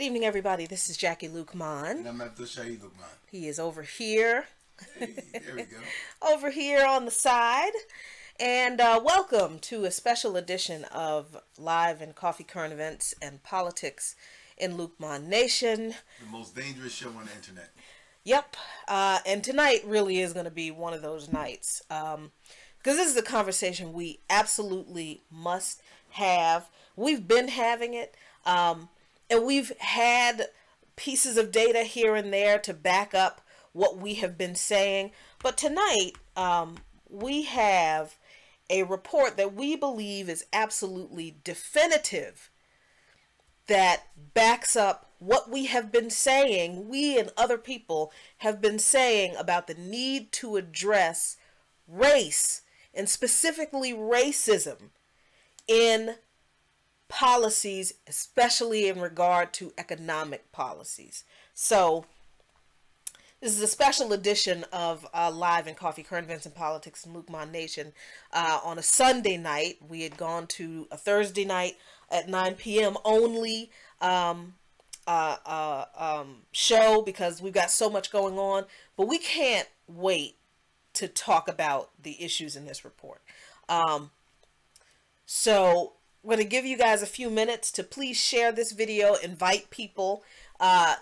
Good evening, everybody. This is Jackie Luqman. And I'm Abdul Shahid Luqman. He is over here. Hey, there we go. Over here on the side. And welcome to a special edition of Live and Coffee Current Events and Politics in Luqman Nation. The most dangerous show on the internet. Yep. And tonight really is going to be one of those nights. Because this is a conversation we absolutely must have. We've been having it. And we've had pieces of data here and there to back up what we have been saying. But tonight, we have a report that we believe is absolutely definitive that backs up what we have been saying, we and other people have been saying about the need to address race, and specifically racism, in policies, especially in regard to economic policies. So this is a special edition of Live and Coffee Current Events and Politics in Luqman Nation. On a Sunday night, we had gone to a Thursday night at 9 p.m. only show because we've got so much going on, but we can't wait to talk about the issues in this report. So we're going to give you guys a few minutes to please share this video, invite people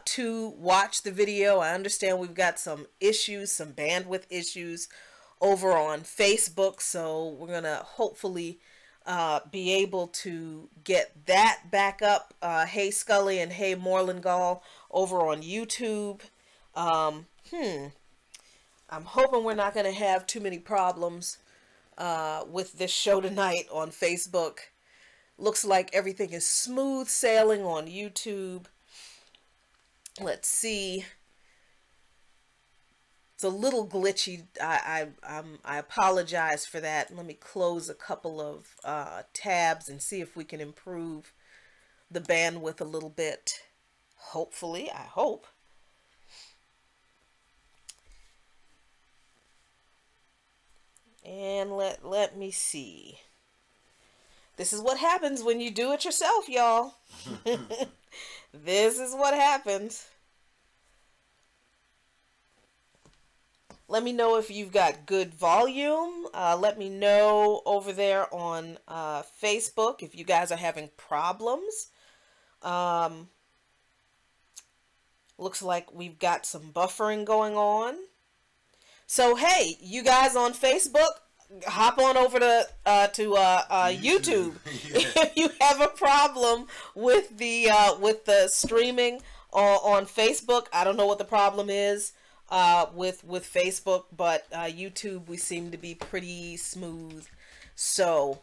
to watch the video. I understand we've got some issues, some bandwidth issues over on Facebook, so we're going to hopefully be able to get that back up. Hey Scully and Hey Morlingall over on YouTube. I'm hoping we're not going to have too many problems with this show tonight on Facebook. Looks like everything is smooth sailing on YouTube. Let's see. It's a little glitchy. I apologize for that. Let me close a couple of tabs and see if we can improve the bandwidth a little bit. Hopefully, I hope. And let me see. This is what happens when you do it yourself, y'all. This is what happens. Let me know if you've got good volume. Let me know over there on Facebook if you guys are having problems. Looks like we've got some buffering going on. So, hey, you guys on Facebook, hop on over to YouTube. If you have a problem with the streaming on Facebook. I don't know what the problem is with Facebook, but YouTube we seem to be pretty smooth. So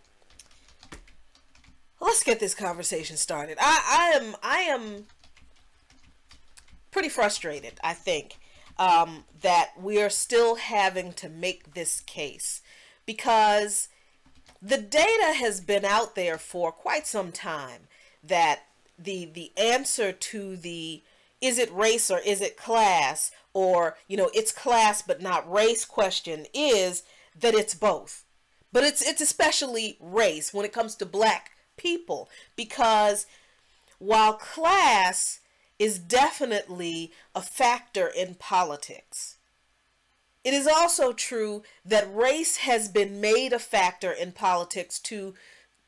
let's get this conversation started. I am pretty frustrated, I think, that we are still having to make this case, because the data has been out there for quite some time that the answer to the is it race or is it class, or it's class but not race question is that it's both. But it's especially race when it comes to black people, because while class is definitely a factor in politics, it is also true that race has been made a factor in politics to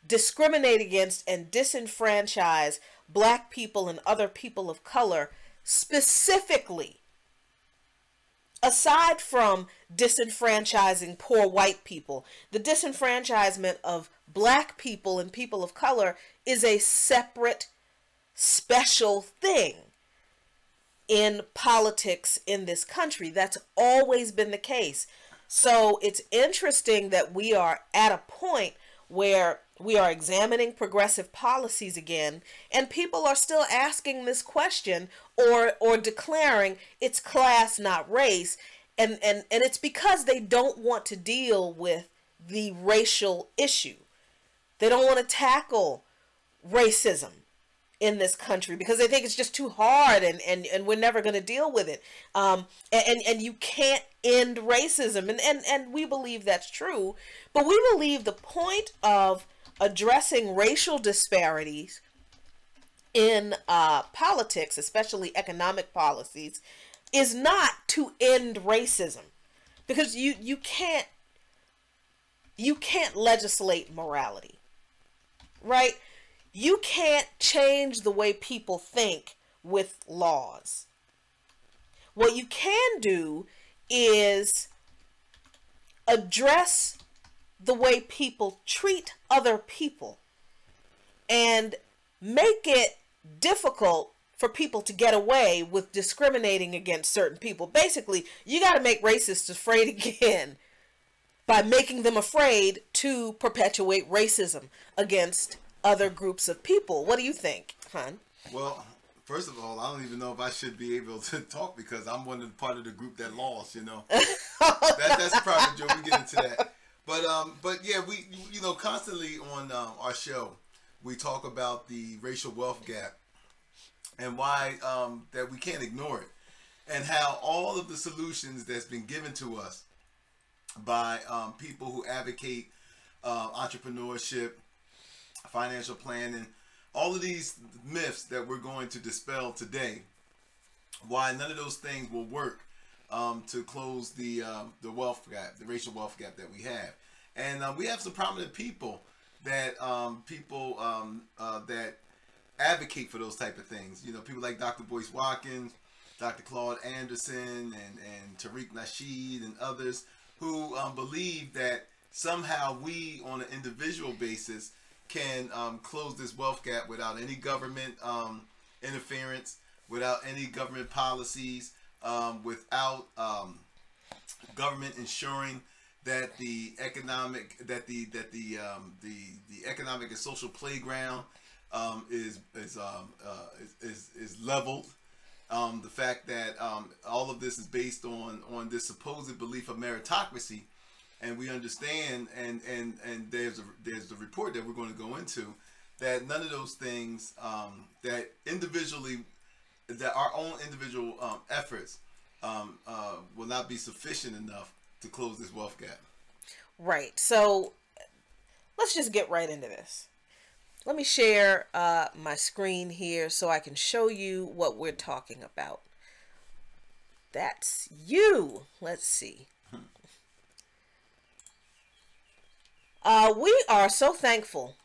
discriminate against and disenfranchise black people and other people of color specifically. Aside from disenfranchising poor white people, the disenfranchisement of black people and people of color is a separate, special thing in politics in this country. That's always been the case. So it's interesting that we are at a point where we are examining progressive policies again, and people are still asking this question or declaring it's class, not race. And it's because they don't want to deal with the racial issue. They don't want to tackle racism in this country because they think it's just too hard and we're never going to deal with it. And you can't end racism. And we believe that's true. But we believe the point of addressing racial disparities in politics, especially economic policies, is not to end racism, because you can't legislate morality, right? You can't change the way people think with laws. What you can do is address the way people treat other people and make it difficult for people to get away with discriminating against certain people. Basically, you got to make racists afraid again by making them afraid to perpetuate racism against other groups of people. What do you think, hon? Well, first of all, I don't even know if I should be able to talk because I'm part of the group that lost, you know. That's a private joke. We get into that. But yeah, we constantly on our show we talk about the racial wealth gap and why that we can't ignore it, and how all of the solutions that's been given to us by people who advocate entrepreneurship, financial planning, all of these myths that we're going to dispel today, why none of those things will work to close the wealth gap, the racial wealth gap that we have. And we have some prominent people that that advocate for those type of things. You know, people like Dr. Boyce Watkins, Dr. Claude Anderson, and Tariq Nasheed, and others who believe that somehow we, on an individual basis, can close this wealth gap without any government interference, without any government policies, without government ensuring that the economic economic and social playground is leveled. The fact that all of this is based on this supposed belief of meritocracy, and we understand, and there's the report that we're going to go into, that none of those things that individually, that our own individual efforts will not be sufficient enough to close this wealth gap. Right. So let's just get right into this. Let me share my screen here so I can show you what we're talking about. That's you. Let's see. We are so thankful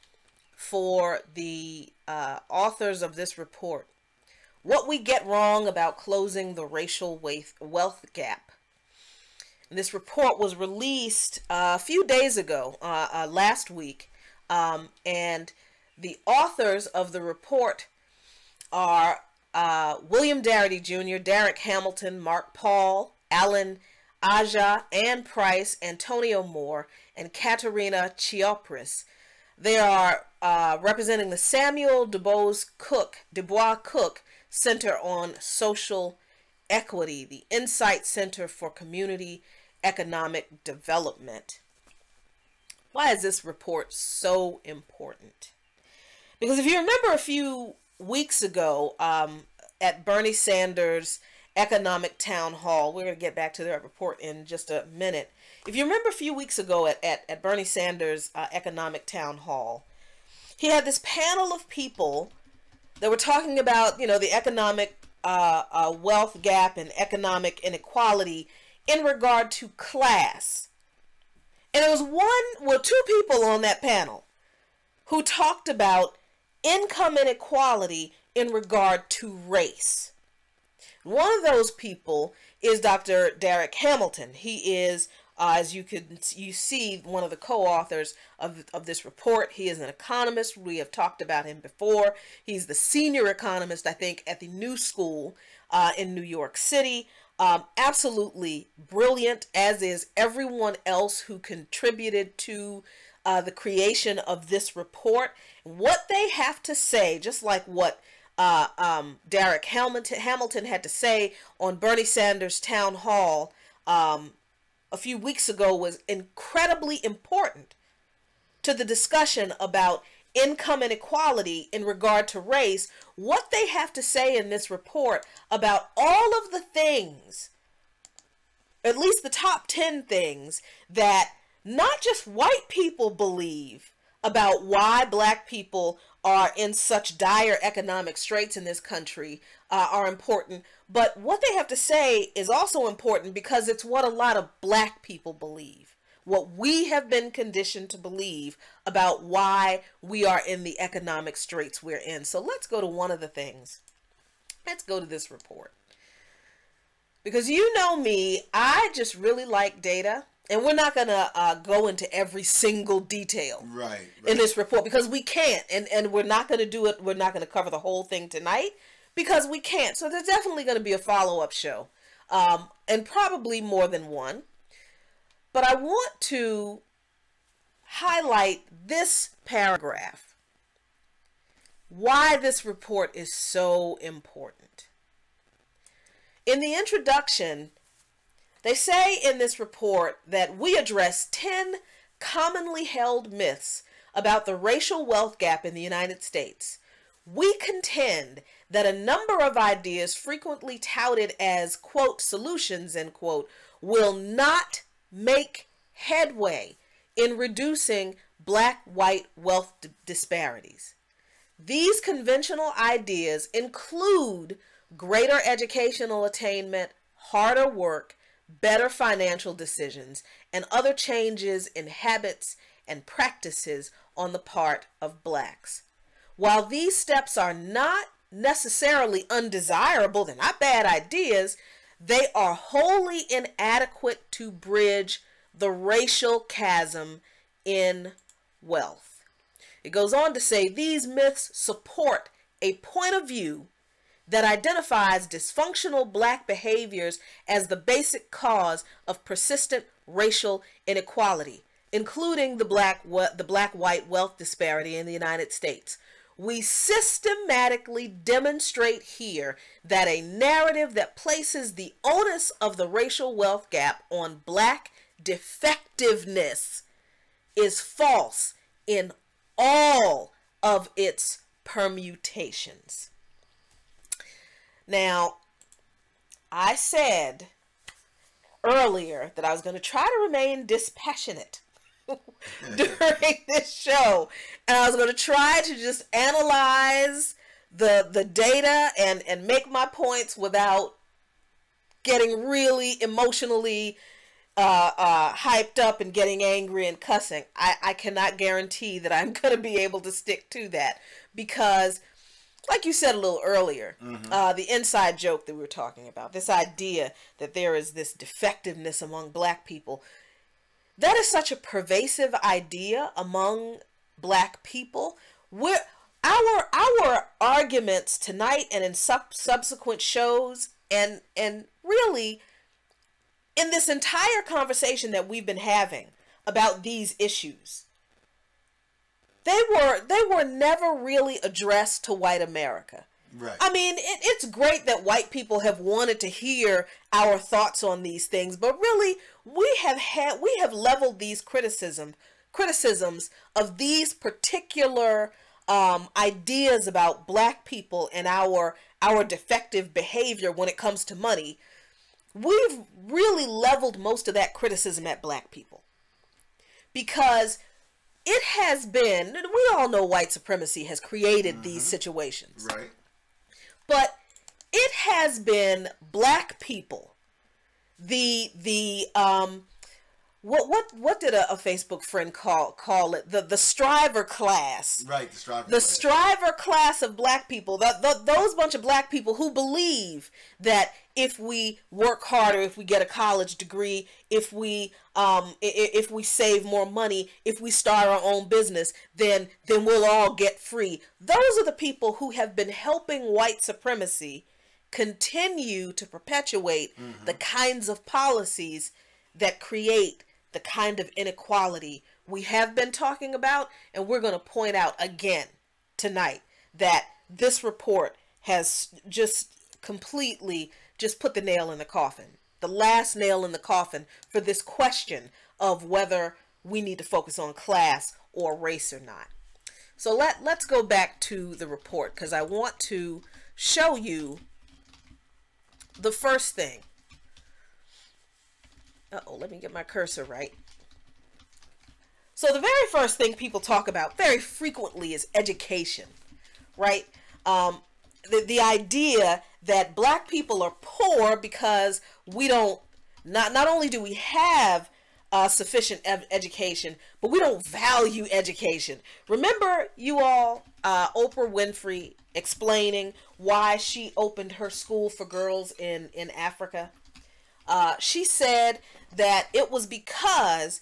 for the authors of this report. What we get wrong about closing the racial wealth gap. This report was released a few days ago, last week, and the authors of the report are William Darity Jr., Derek Hamilton, Mark Paul, Alan Aja, Ann Price, Antonio Moore, and Katerina Chiopris. They are representing the Samuel DuBois Cook Center on Social Equity, the Insight Center for Community Economic Development. Why is this report so important? Because if you remember a few weeks ago at Bernie Sanders' Economic Town Hall, we're going to get back to that report in just a minute. If you remember a few weeks ago at Bernie Sanders' Economic Town Hall, he had this panel of people that were talking about, you know, the economic wealth gap and economic inequality in regard to class. And there was two people on that panel who talked about income inequality in regard to race. One of those people is Dr. Derek Hamilton. He is, as you see, one of the co-authors of this report. He is an economist. We have talked about him before. He's the senior economist, I think, at the New School in New York City. Absolutely brilliant, as is everyone else who contributed to the creation of this report. What they have to say, just like what Derek Hamilton had to say on Bernie Sanders' town hall a few weeks ago, was incredibly important to the discussion about income inequality in regard to race. What they have to say in this report about all of the things, at least the top 10 things, that not just white people believe about why black people are in such dire economic straits in this country are important. But what they have to say is also important because it's what a lot of black people believe. What we have been conditioned to believe about why we are in the economic straits we're in. So let's go to one of the things. Let's go to this report. Because you know me, I just really like data. And we're not going to go into every single detail in this report because we can't. And we're not going to do it. We're not going to cover the whole thing tonight because we can't. So there's definitely going to be a follow-up show and probably more than one. But I want to highlight this paragraph, why this report is so important. In the introduction, they say in this report that we address 10 commonly held myths about the racial wealth gap in the United States. We contend that a number of ideas frequently touted as, quote, solutions, end quote, will not make headway in reducing black-white wealth disparities. These conventional ideas include greater educational attainment, harder work, better financial decisions, and other changes in habits and practices on the part of blacks. While these steps are not necessarily undesirable, they're not bad ideas, they are wholly inadequate to bridge the racial chasm in wealth. It goes on to say these myths support a point of view that identifies dysfunctional black behaviors as the basic cause of persistent racial inequality, including the black-white wealth disparity in the United States. We systematically demonstrate here that a narrative that places the onus of the racial wealth gap on black defectiveness is false in all of its permutations. Now, I said earlier that I was going to try to remain dispassionate during this show, and I was going to try to just analyze the data and make my points without getting really emotionally hyped up and getting angry and cussing. I cannot guarantee that I'm going to be able to stick to that because, like you said a little earlier, the inside joke that we were talking about, this idea that there is this defectiveness among black people, that is such a pervasive idea among black people. Our arguments tonight and in subsequent shows and really in this entire conversation that we've been having about these issues, they were never really addressed to white America. Right. I mean, it's great that white people have wanted to hear our thoughts on these things, but really we have leveled these criticisms of these particular ideas about black people and our defective behavior when it comes to money. We've really leveled most of that criticism at black people because it has been, we all know white supremacy has created these situations. Right. But it has been black people, what did a Facebook friend call it? The striver class. Right, the striver class of black people. Those bunch of black people who believe that if we work harder, if we get a college degree, if we save more money, if we start our own business, then we'll all get free. Those are the people who have been helping white supremacy continue to perpetuate the kinds of policies that create the kind of inequality we have been talking about, and we're going to point out again tonight that this report has just completely just put the nail in the coffin, the last nail in the coffin for this question of whether we need to focus on class or race or not. So let's go back to the report because I want to show you the first thing. Uh-oh, let me get my cursor right. So the very first thing people talk about very frequently is education, right? The idea that black people are poor because we don't, not only do we have sufficient education, but we don't value education. Remember, you all, Oprah Winfrey explaining why she opened her school for girls in Africa? She said that it was because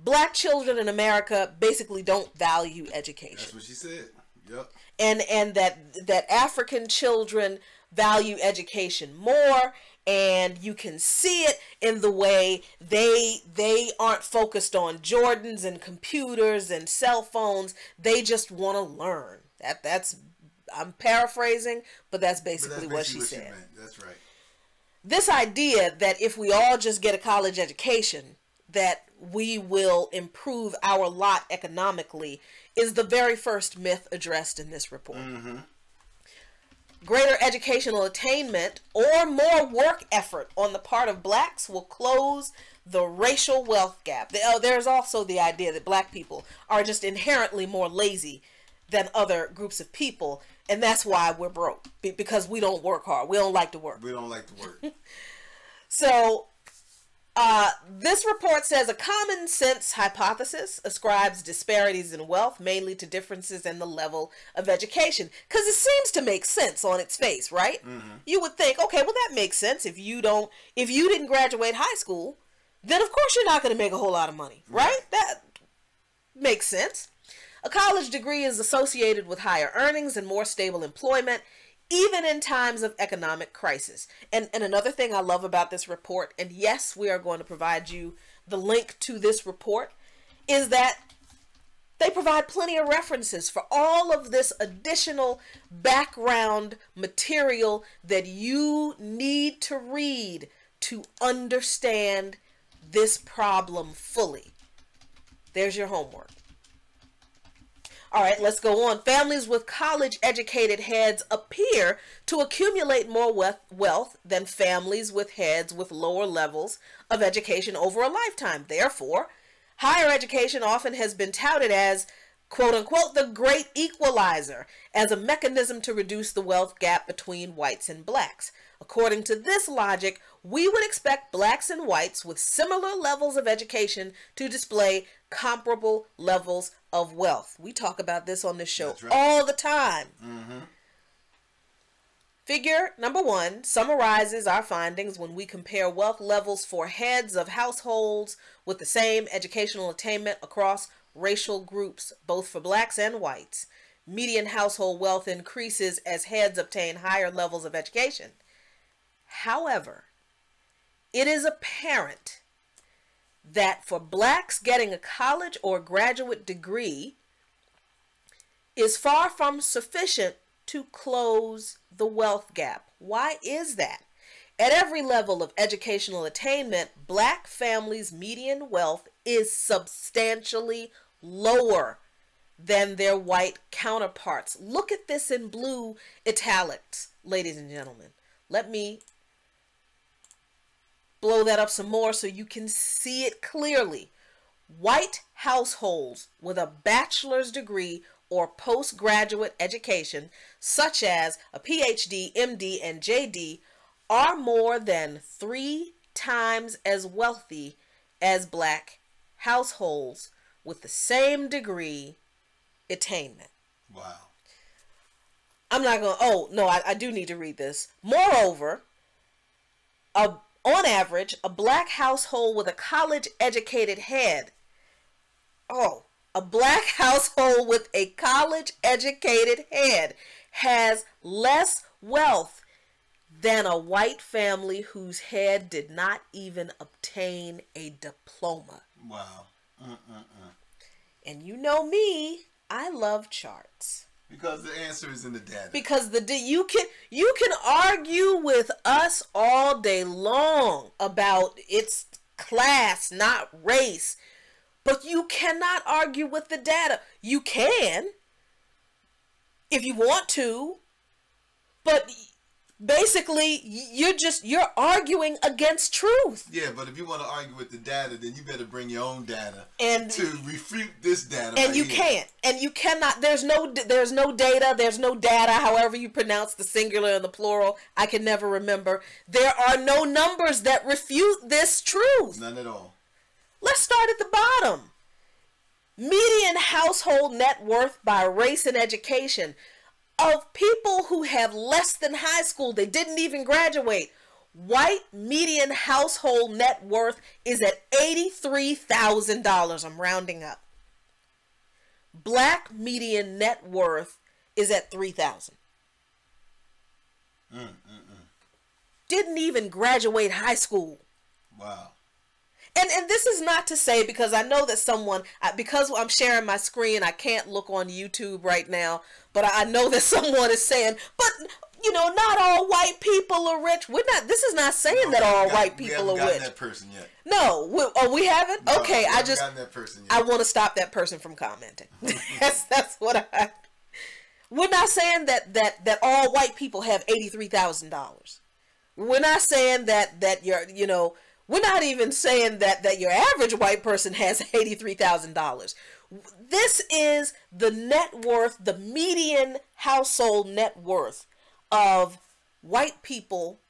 black children in America basically don't value education. That's what she said. Yep. And that African children value education more, and you can see it in the way they aren't focused on Jordans and computers and cell phones. They just want to learn. That's I'm paraphrasing, but that's basically what she said. That's right. This idea that if we all just get a college education, that we will improve our lot economically is the very first myth addressed in this report. Mm-hmm. Greater educational attainment or more work effort on the part of blacks will close the racial wealth gap. There's also the idea that black people are just inherently more lazy than other groups of people, and that's why we're broke, because we don't work hard. We don't like to work. We don't like to work. So this report says a common sense hypothesis ascribes disparities in wealth mainly to differences in the level of education, because it seems to make sense on its face, right? Mm-hmm. You would think, okay, well, that makes sense. If you didn't graduate high school, then of course you're not going to make a whole lot of money, right? That makes sense. A college degree is associated with higher earnings and more stable employment, even in times of economic crisis. And another thing I love about this report, and yes, we are going to provide you the link to this report, is that they provide plenty of references for all of this additional background material that you need to read to understand this problem fully. There's your homework. All right, let's go on. Families with college-educated heads appear to accumulate more wealth than families with heads with lower levels of education over a lifetime. Therefore, higher education often has been touted as, quote-unquote, the great equalizer, as a mechanism to reduce the wealth gap between whites and blacks. According to this logic, we would expect blacks and whites with similar levels of education to display comparable levels of wealth. We talk about this on this show all the time. Mm-hmm. Figure number 1 summarizes our findings when we compare wealth levels for heads of households with the same educational attainment across racial groups, both for blacks and whites. Median household wealth increases as heads obtain higher levels of education. However, it is apparent that for blacks, getting a college or graduate degree is far from sufficient to close the wealth gap. Why is that? At every level of educational attainment, black families' median wealth is substantially lower than their white counterparts. Look at this in blue italics, ladies and gentlemen. Let me blow that up some more so you can see it clearly. White households with a bachelor's degree or postgraduate education, such as a PhD, MD, and JD, are more than 3 times as wealthy as black households with the same degree attainment. Wow. I'm not going to, oh, no, I do need to read this. Moreover, on average, a black household with a college-educated head, a black household with a college-educated head has less wealth than a white family whose head did not even obtain a diploma. Wow. And you know me, I love charts. Because the answer is in the data. Because you can argue with us all day long about it's class, not race, but you cannot argue with the data. You can, if you want to, but Basically, you're arguing against truth. Yeah, but if you want to argue with the data, then you better bring your own data and to refute this data. And you can't, and you cannot. There's no data. There's no data. However you pronounce the singular and the plural, I can never remember. There are no numbers that refute this truth. None at all. Let's start at the bottom. Median household net worth by race and education. Of people who have less than high school, they didn't even graduate. White median household net worth is at $83,000. I'm rounding up. Black median net worth is at $3,000. Didn't even graduate high school. Wow. And this is not to say, because I know that someone, because I'm sharing my screen, I can't look on YouTube right now, but I know that someone is saying, but, not all white people are rich. This is not saying that all white people are rich. We haven't gotten that person yet. No, we haven't? No, okay, we haven't gotten that person yet. I want to stop that person from commenting. That's what we're not saying that all white people have $83,000. We're not saying that you're, we're not even saying that your average white person has $83,000. This is the net worth, the median household net worth of white people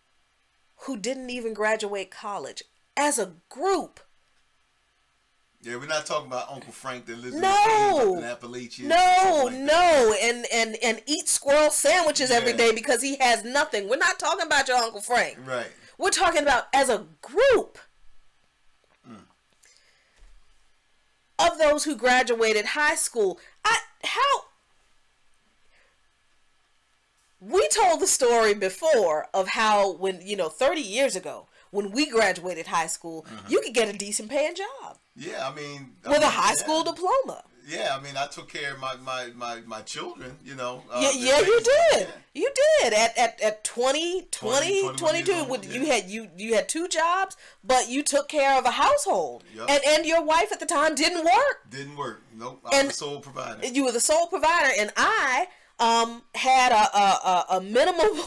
who didn't even graduate college as a group. Yeah, we're not talking about Uncle Frank that lives in Appalachia. No, and eat squirrel sandwiches every day because he has nothing. We're not talking about your Uncle Frank. Right. We're talking about as a group of those who graduated high school. We told the story before of how when, 30 years ago, when we graduated high school, you could get a decent paying job. Yeah, with a high school diploma. Yeah, I took care of my children, you did. Yeah. You did at 22. You had two jobs, but you took care of a household. Yep. And your wife at the time didn't work. Didn't work. Nope. I was the sole provider. You were the sole provider, and I had a minimum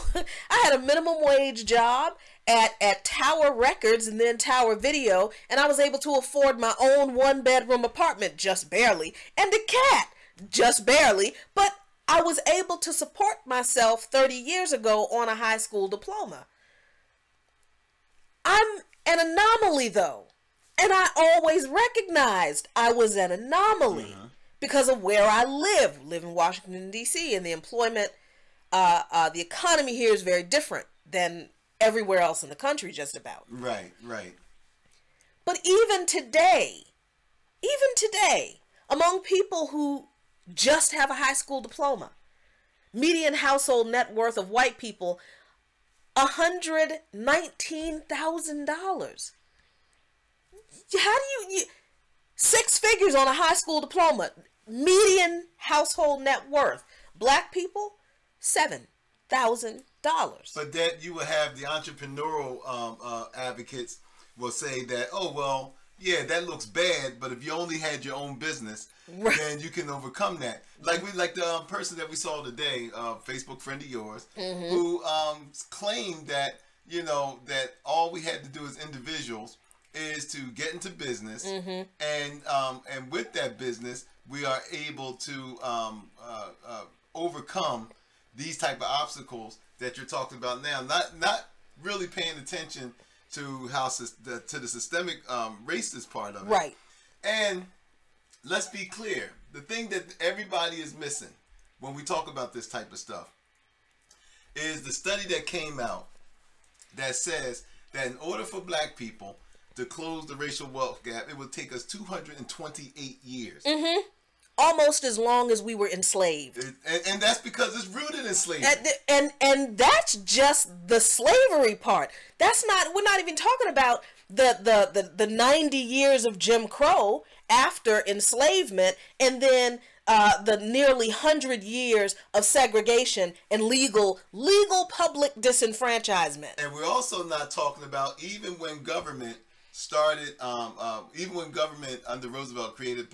I had a minimum wage job at Tower Records and then Tower Video, and I was able to afford my own 1-bedroom apartment, just barely, and a cat, just barely, but I was able to support myself 30 years ago on a high school diploma. I'm an anomaly, though, and I always recognized I was an anomaly because of where I live in Washington, D.C., and the employment, the economy here is very different than everywhere else in the country, just about. Right. But even today, among people who just have a high school diploma, median household net worth of white people, $119,000. How do you 6 figures on a high school diploma? Median household net worth. Black people, $7,000. But that you will have the entrepreneurial advocates will say that, oh, well, yeah, that looks bad, but if you only had your own business, then you can overcome that. Like the person that we saw today, Facebook friend of yours, who claimed that, that all we had to do as individuals is to get into business, and with that business, we are able to overcome these type of obstacles that you're talking about now, not really paying attention to to the systemic racist part of it. Right. And let's be clear, the thing that everybody is missing when we talk about this type of stuff is the study that came out that says that in order for black people to close the racial wealth gap, it would take us 228 years. Almost as long as we were enslaved. And that's because it's rooted in slavery. And that's just the slavery part. We're not even talking about the 90 years of Jim Crow after enslavement, and then the nearly 100 years of segregation and legal public disenfranchisement. And we're also not talking about even when government started, even when government under Roosevelt created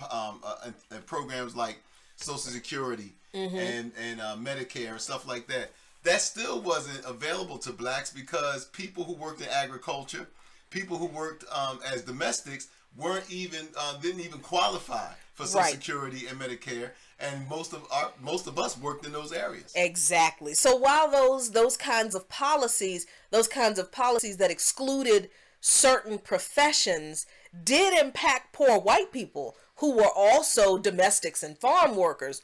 programs like Social Security and Medicare and stuff like that. that still wasn't available to blacks because people who worked in agriculture, people who worked as domestics, weren't even didn't even qualify for Social Security and Medicare, and most of us worked in those areas. Exactly. So while those kinds of policies that excluded certain professions did impact poor white people who were also domestics and farm workers,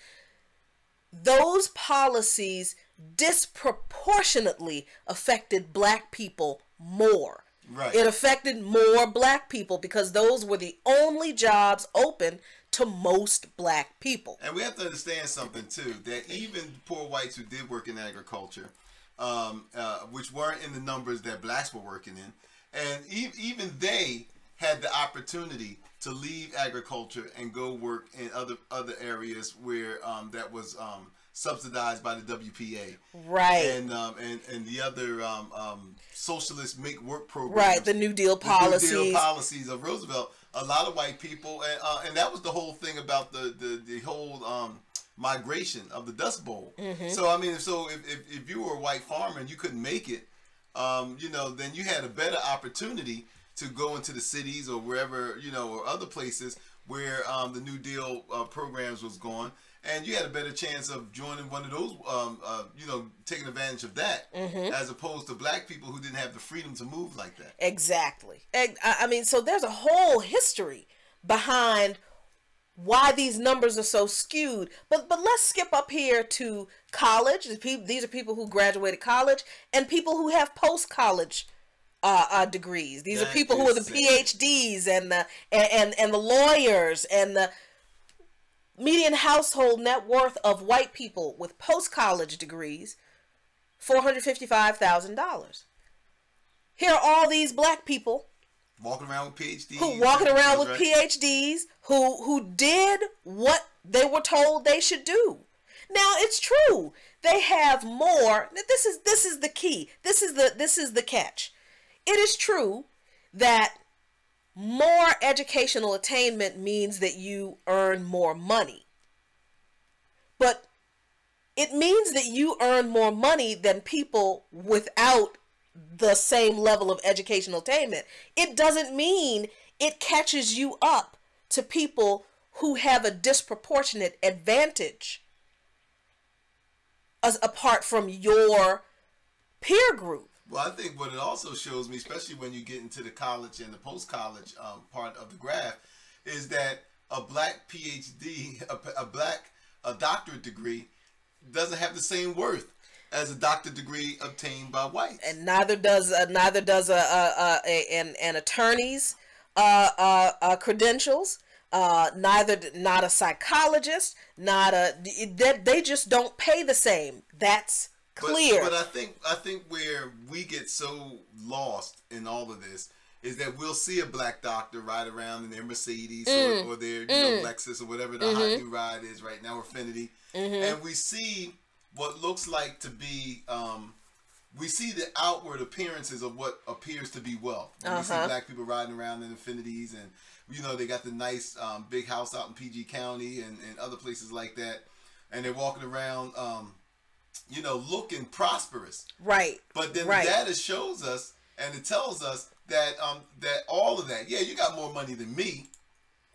those policies disproportionately affected black people more. Right. It affected more black people because those were the only jobs open to most black people. And we have to understand something too, that even poor whites who did work in agriculture, which weren't in the numbers that blacks were working in, and even they had the opportunity to leave agriculture and go work in other areas where that was subsidized by the WPA, right, and the other socialist make work programs, right, the New Deal policies, New Deal policies of Roosevelt. A lot of white people, and that was the whole thing about the whole migration of the Dust Bowl. Mm-hmm. So I mean, if you were a white farmer and you couldn't make it, then you had a better opportunity to go into the cities or wherever, or other places where the New Deal programs was going. And you had a better chance of joining one of those, taking advantage of that, as opposed to black people who didn't have the freedom to move like that. Exactly. I mean, so there's a whole history behind why these numbers are so skewed. But let's skip up here to college. These are people who graduated college and people who have post-college degrees. These are people who are the PhDs and the lawyers and the median household net worth of white people with post-college degrees, $455,000. Here are all these black people walking around with PhDs, PhDs who did what they were told they should do. Now it's true they have more. This is the key. This is the catch. It is true that more educational attainment means that you earn more money. But it means that you earn more money than people without the same level of educational attainment. It doesn't mean it catches you up to people who have a disproportionate advantage as apart from your peer group. Well, I think what it also shows me, especially when you get into the college and the post-college part of the graph, is that a black PhD, a doctorate degree, doesn't have the same worth as a doctorate degree obtained by whites. And neither does an attorney's credentials. Not a psychologist. They just don't pay the same. That's clear. But I think where we get so lost in all of this is that we'll see a black doctor ride around in their Mercedes or their Lexus or whatever the hot new ride is right now, or Affinity, and we see what looks like to be we see the outward appearances of what appears to be wealth. We see black people riding around in Affinities, and they got the nice big house out in PG County and other places like that, and they're walking around looking prosperous. Right. But then the data shows us, and it tells us that that all of that, you got more money than me,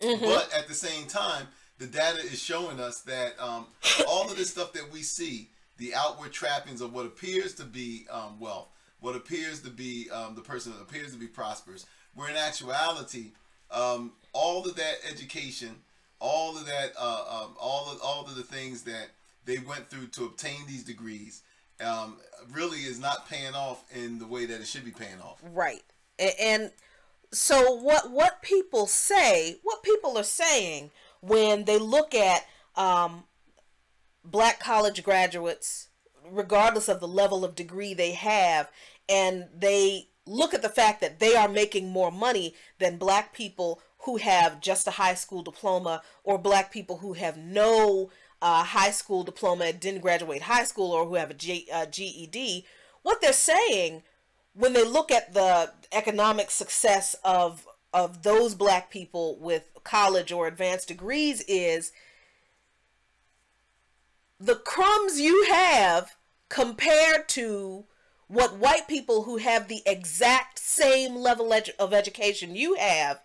but at the same time, the data is showing us that all of this stuff that we see, the outward trappings of what appears to be wealth, what appears to be the person that appears to be prosperous, where in actuality, all of that education, all of that, all of the things that they went through to obtain these degrees really is not paying off in the way that it should be paying off. Right. And so what people are saying when they look at black college graduates, regardless of the level of degree they have, and they look at the fact that they are making more money than black people who have just a high school diploma, or black people who have no high school diploma, didn't graduate high school, or who have a GED, what they're saying when they look at the economic success of those black people with college or advanced degrees is the crumbs you have compared to what white people who have the exact same level of education you have,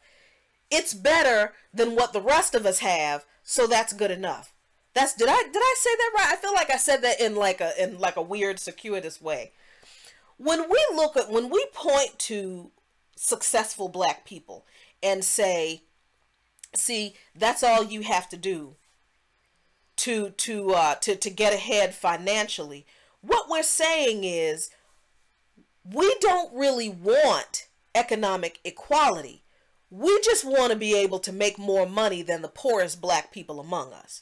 it's better than what the rest of us have, so that's good enough. Did I say that right? I feel like I said that in like a weird circuitous way. When we point to successful black people and say, see, that's all you have to do to get ahead financially, what we're saying is we don't really want economic equality. We just want to be able to make more money than the poorest black people among us.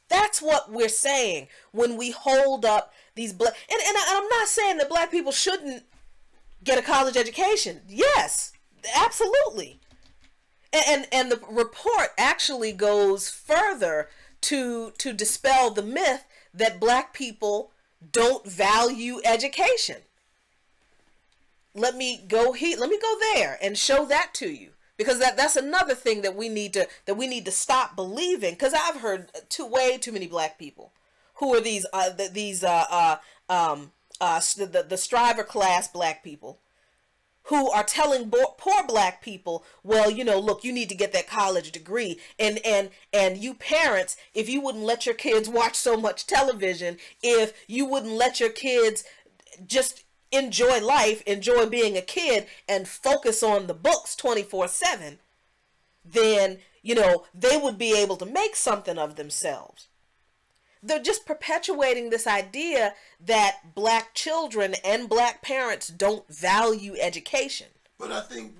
That's what we're saying when we hold up these black... And I'm not saying that black people shouldn't get a college education. Yes, absolutely. And the report actually goes further to dispel the myth that black people don't value education. Let me go there and show that to you, because that's another thing that we need to stop believing. Because I've heard way too many black people who are the striver class black people who are telling poor black people, well, look, you need to get that college degree, and you parents, if you wouldn't let your kids watch so much television, if you wouldn't let your kids just enjoy life, enjoy being a kid, and focus on the books 24/7, then, they would be able to make something of themselves. They're just perpetuating this idea that black children and black parents don't value education. But I think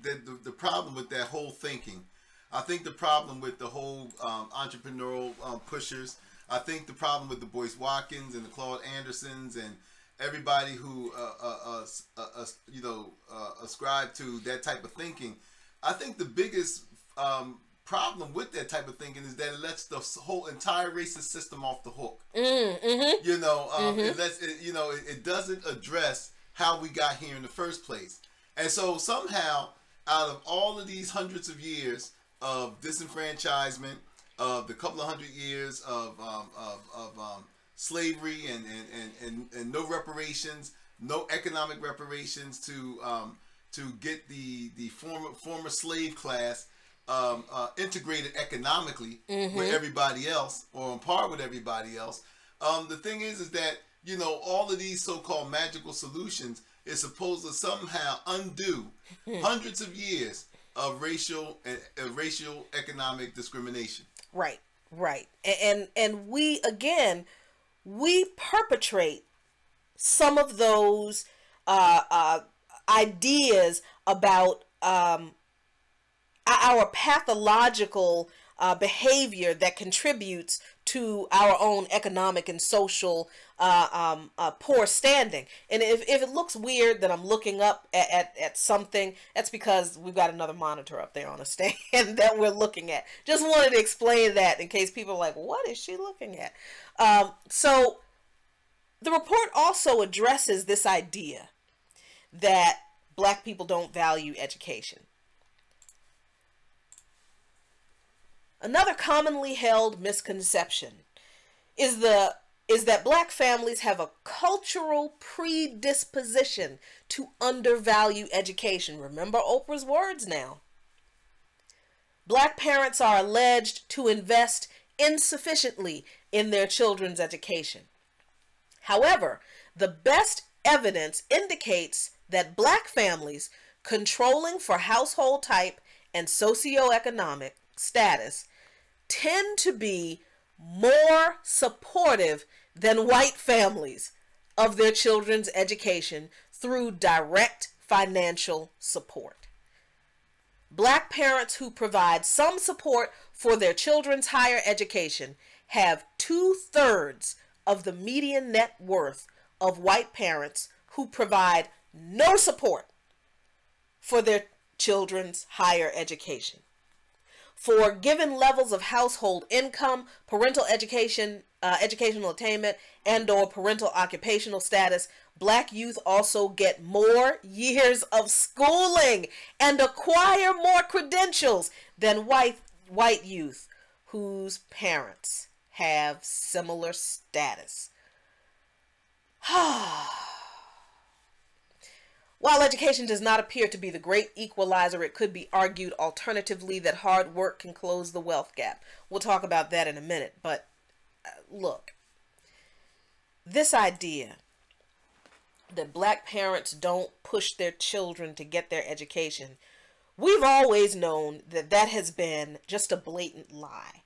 that the problem with that whole thinking, I think the problem with the whole entrepreneurial pushers, I think the problem with the Boyce Watkins and the Claude Andersons and everybody who ascribe to that type of thinking, I think the biggest problem with that type of thinking is that it lets the whole entire racist system off the hook. Mm-hmm. It doesn't address how we got here in the first place. And so somehow, out of all of these hundreds of years of disenfranchisement, of the couple of hundred years of slavery and no reparations, no economic reparations to get the former slave class integrated economically with everybody else, or on par with everybody else. The thing is that all of these so-called magical solutions is supposed to somehow undo hundreds of years of racial economic discrimination. Right. And we perpetrate some of those ideas about our pathological behavior that contributes to our own economic and social poor standing. And if it looks weird that I'm looking up at something, that's because we've got another monitor up there on a stand that we're looking at. Just wanted to explain that in case people are like, what is she looking at? So the report also addresses this idea that black people don't value education. Another commonly held misconception is that black families have a cultural predisposition to undervalue education. Remember Oprah's words now. Black parents are alleged to invest insufficiently in their children's education. However, the best evidence indicates that black families controlling for household type and socioeconomic status tend to be more supportive than white families of their children's education through direct financial support. Black parents who provide some support for their children's higher education have 2/3 of the median net worth of white parents who provide no support for their children's higher education. For given levels of household income, parental education, educational attainment, and/or parental occupational status, black youth also get more years of schooling and acquire more credentials than white youth whose parents have similar status. While education does not appear to be the great equalizer, it could be argued alternatively that hard work can close the wealth gap. We'll talk about that in a minute. But look, this idea that black parents don't push their children to get their education, we've always known that that has been just a blatant lie.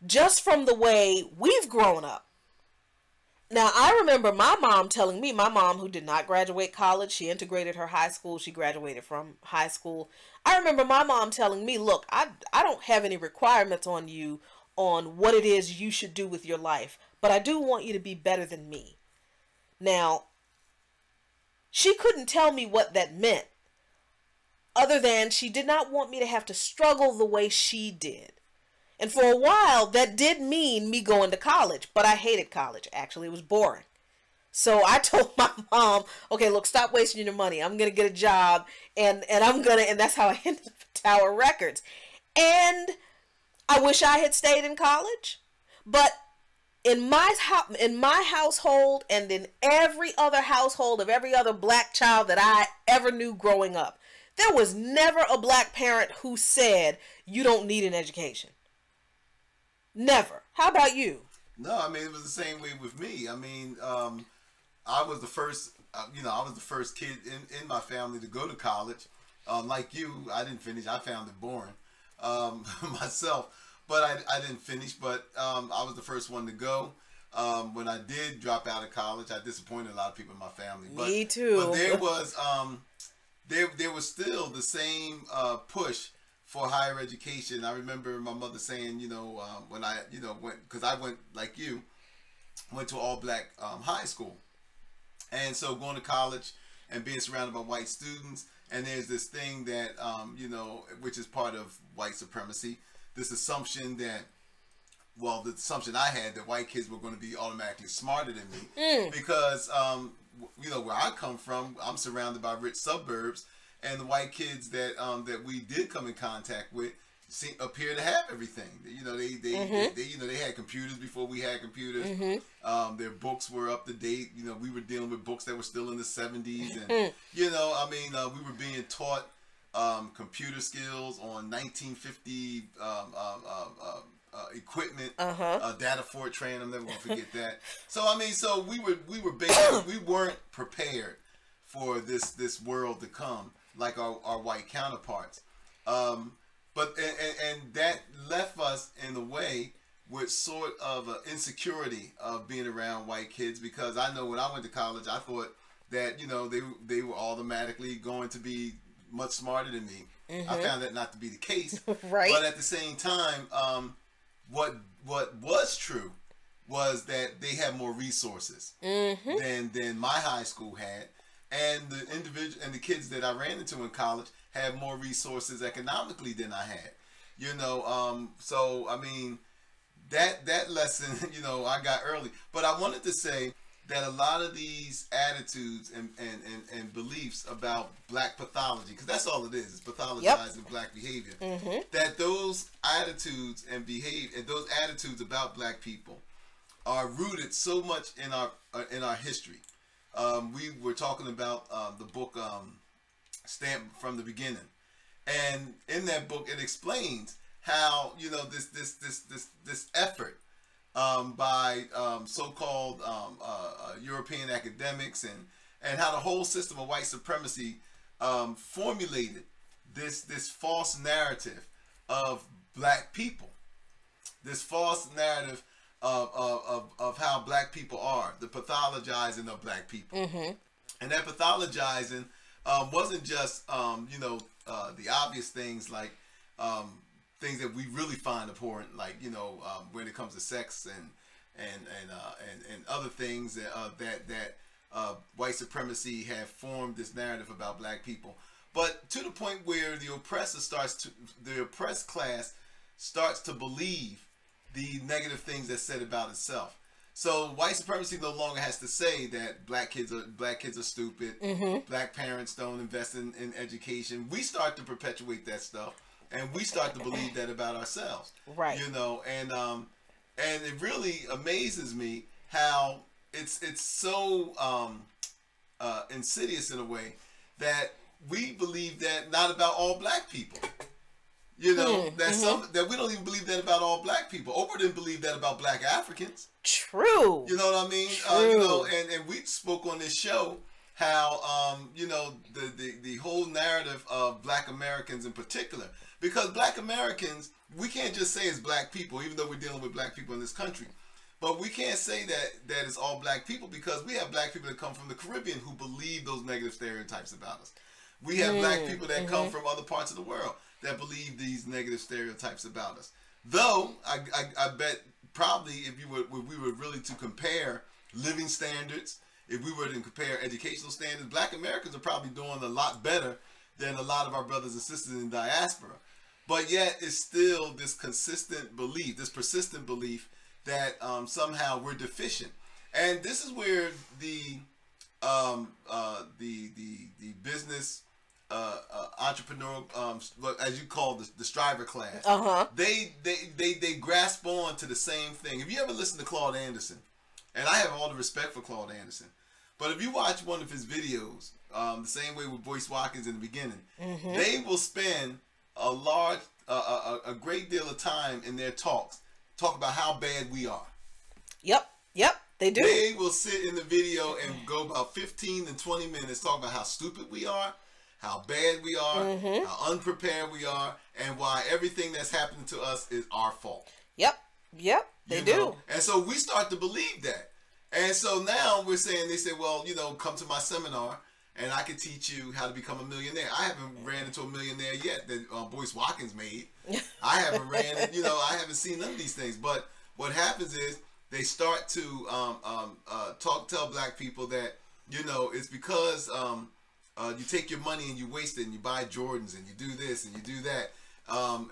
Just from the way we've grown up. Now, I remember my mom telling me, my mom who did not graduate college, she integrated her high school, she graduated from high school. I remember my mom telling me, look, I don't have any requirements on you on what it is you should do with your life, but I do want you to be better than me. Now, she couldn't tell me what that meant, other than she did not want me to have to struggle the way she did. And for a while, that did mean me going to college, but I hated college. Actually, it was boring. So I told my mom, okay, look, stop wasting your money. I'm going to get a job, and that's how I ended up at Tower Records. And I wish I had stayed in college, but in my household and in every other household of every other black child that I ever knew growing up, there was never a black parent who said, you don't need an education. Never. How about you? No, I mean, it was the same way with me. I mean, I was the first, I was the first kid in my family to go to college. Like you, I didn't finish. I found it boring myself, but I didn't finish. But I was the first one to go. When I did drop out of college, I disappointed a lot of people in my family. But, me too. But there was, there was still the same push for higher education. I remember my mother saying, when I, went, because I went like you, went to all black high school. And so going to college and being surrounded by white students, and there's this thing that, which is part of white supremacy, this assumption that, well, the assumption I had that white kids were going to be automatically smarter than me because, where I come from, I'm surrounded by rich suburbs. And the white kids that that we did come in contact with appear to have everything. They had computers before we had computers. Their books were up to date. We were dealing with books that were still in the 70s, and we were being taught computer skills on 1950 equipment, data Fortran. I'm never gonna forget that. So we were basically, we weren't prepared for this world to come like our white counterparts, but that left us in a way with sort of an insecurity of being around white kids, because I know when I went to college, I thought that they were automatically going to be much smarter than me. I found that not to be the case. Right. But at the same time, what was true was that they had more resources than my high school had. And the kids that I ran into in college had more resources economically than I had. So I mean, that lesson, I got early. But I wanted to say that a lot of these attitudes and beliefs about black pathology, because that's all it is pathologizing black behavior. That those attitudes and those attitudes about black people are rooted so much in our history. We were talking about the book Stamped from the Beginning, and in that book it explains how this effort by so-called European academics and how the whole system of white supremacy formulated this false narrative of black people, this false narrative of how black people are, the pathologizing of black people. And that pathologizing wasn't just the obvious things like things that we really find abhorrent, like when it comes to sex and other things that white supremacy have formed this narrative about black people, but to the point where the oppressed class starts to believe the negative things that's said about itself. So white supremacy no longer has to say that black kids are stupid, black parents don't invest in education. We start to perpetuate that stuff, and we start to believe that about ourselves. Right. And it really amazes me how it's so insidious in a way that we believe that not about all black people. You know, that we don't even believe that about all black people. Oprah didn't believe that about black Africans. True. You know what I mean? True. You know, and we spoke on this show how you know, the whole narrative of black Americans in particular, because black Americans, we can't just say it's black people, even though we're dealing with black people in this country. But we can't say that it's all black people, because we have black people that come from the Caribbean who believe those negative stereotypes about us. We have black people that come from other parts of the world that believe these negative stereotypes about us. Though I bet probably if we were really to compare living standards, if we were to compare educational standards, black Americans are probably doing a lot better than a lot of our brothers and sisters in diaspora. But yet it's still this consistent belief, this persistent belief that somehow we're deficient. And this is where the business entrepreneur, as you call the striver class, they grasp on to the same thing. If you ever listen to Claude Anderson, and I have all the respect for Claude Anderson, but if you watch one of his videos, the same way with Boyce Watkins in the beginning, they will spend a great deal of time in their talk about how bad we are. Yep, they do. They will sit in the video and go about 15 and 20 minutes talking about how stupid we are, how bad we are, how unprepared we are, and why everything that's happening to us is our fault. Yep, they do. And so we start to believe that. And so now we're saying, they say, well, you know, come to my seminar and I can teach you how to become a millionaire. I haven't ran into a millionaire yet that Boyce Watkins made. I haven't I haven't seen none of these things. But what happens is they start to tell black people that, you know, it's because you take your money and you waste it and you buy Jordans and you do this and you do that.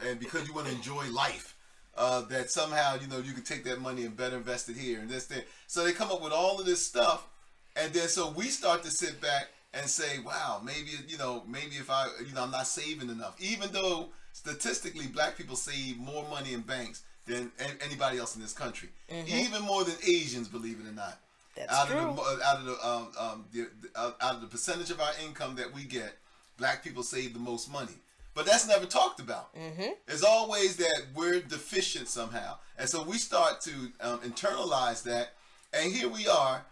And because you want to enjoy life, that somehow, you know, you can take that money and better invest it here and this thing. So they come up with all of this stuff. And then so we start to sit back and say, wow, maybe if I'm not saving enough. Even though statistically black people save more money in banks than anybody else in this country. Even more than Asians, believe it or not. That's true. Out of the percentage of our income that we get, black people save the most money. But that's never talked about. It's always that we're deficient somehow. And so we start to internalize that. And here we are,